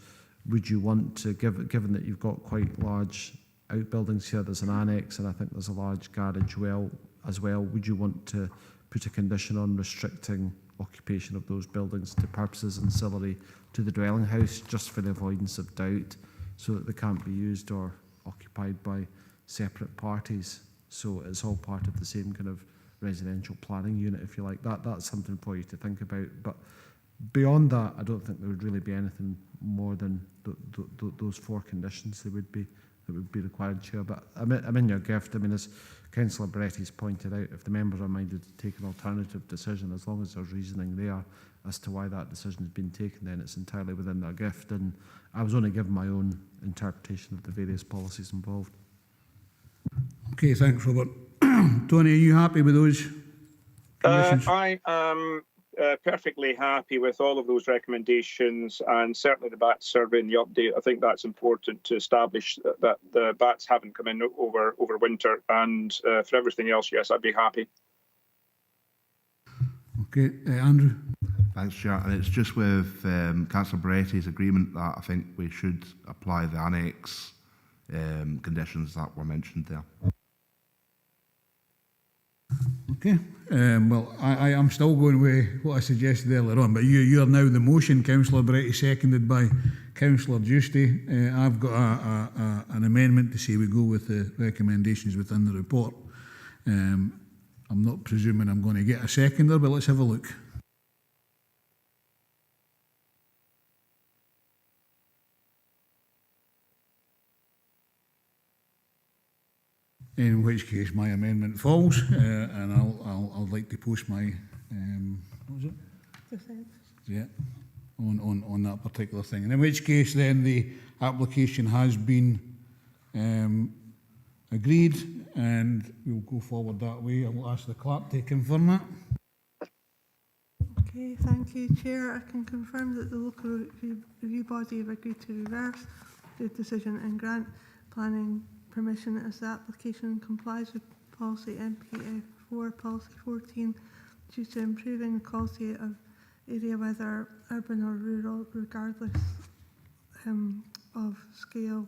would you want to, given that you've got quite large outbuildings here, there's an annex and I think there's a large garage as well, would you want to put a condition on restricting occupation of those buildings to purposes ancillary to the dwelling house, just for the avoidance of doubt, so that they can't be used or occupied by separate parties, so it's all part of the same kind of residential planning unit, if you like? That's something for you to think about. But beyond that, I don't think there would really be anything more than those four conditions that would be required, Chair. But I'm in your gift. I mean, as Councillor Bretti's pointed out, if the members are minded to take an alternative decision, as long as there's reasoning there as to why that decision has been taken, then it's entirely within their gift. And I was only given my own interpretation of the various policies involved. Okay, thanks, Robert. Tony, are you happy with those conditions? I am perfectly happy with all of those recommendations, and certainly the BAT survey and the update. I think that's important to establish that the bats haven't come in over winter, and for everything else, yes, I'd be happy. Okay, Andrew. Thanks, Chair. And it's just with Councillor Bretti's agreement that I think we should apply the annex conditions that were mentioned there. Okay. Well, I am still going with what I suggested earlier on, but you are now the motion, Councillor Bretty, seconded by Councillor Giusti. I've got an amendment to say we go with the recommendations within the report. I'm not presuming I'm going to get a seconder, but let's have a look. In which case my amendment falls, and I'll like to post my what was it? Dissent. Yeah, on that particular thing. And in which case then the application has been agreed, and we'll go forward that way. I will ask the clerk to confirm that. Okay, thank you, Chair. I can confirm that the local review body have agreed to reverse the decision and grant planning permission as the application complies with policy MPF4, policy 14, due to improving the quality of area, whether urban or rural, regardless of scale,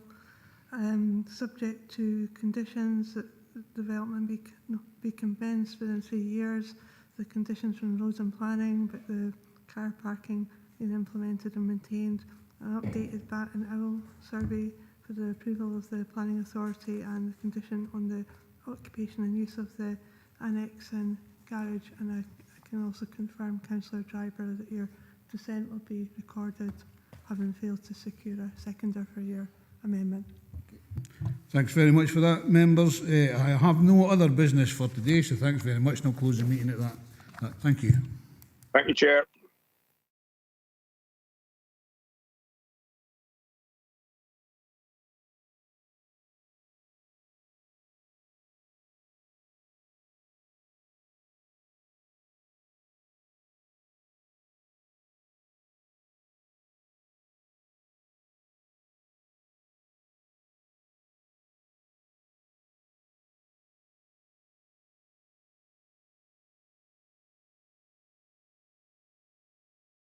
subject to conditions that development be commenced within 3 years, the conditions from roads and planning, but the car parking is implemented and maintained, an updated BAT and OWL survey for the approval of the planning authority, and the condition on the occupation and use of the annex and garage. And I can also confirm, Councillor Driver, that your dissent will be recorded, having failed to secure a seconder for your amendment. Thanks very much for that, members. I have no other business for today, so thanks very much, and I'll close the meeting at that. Thank you. Thank you, Chair.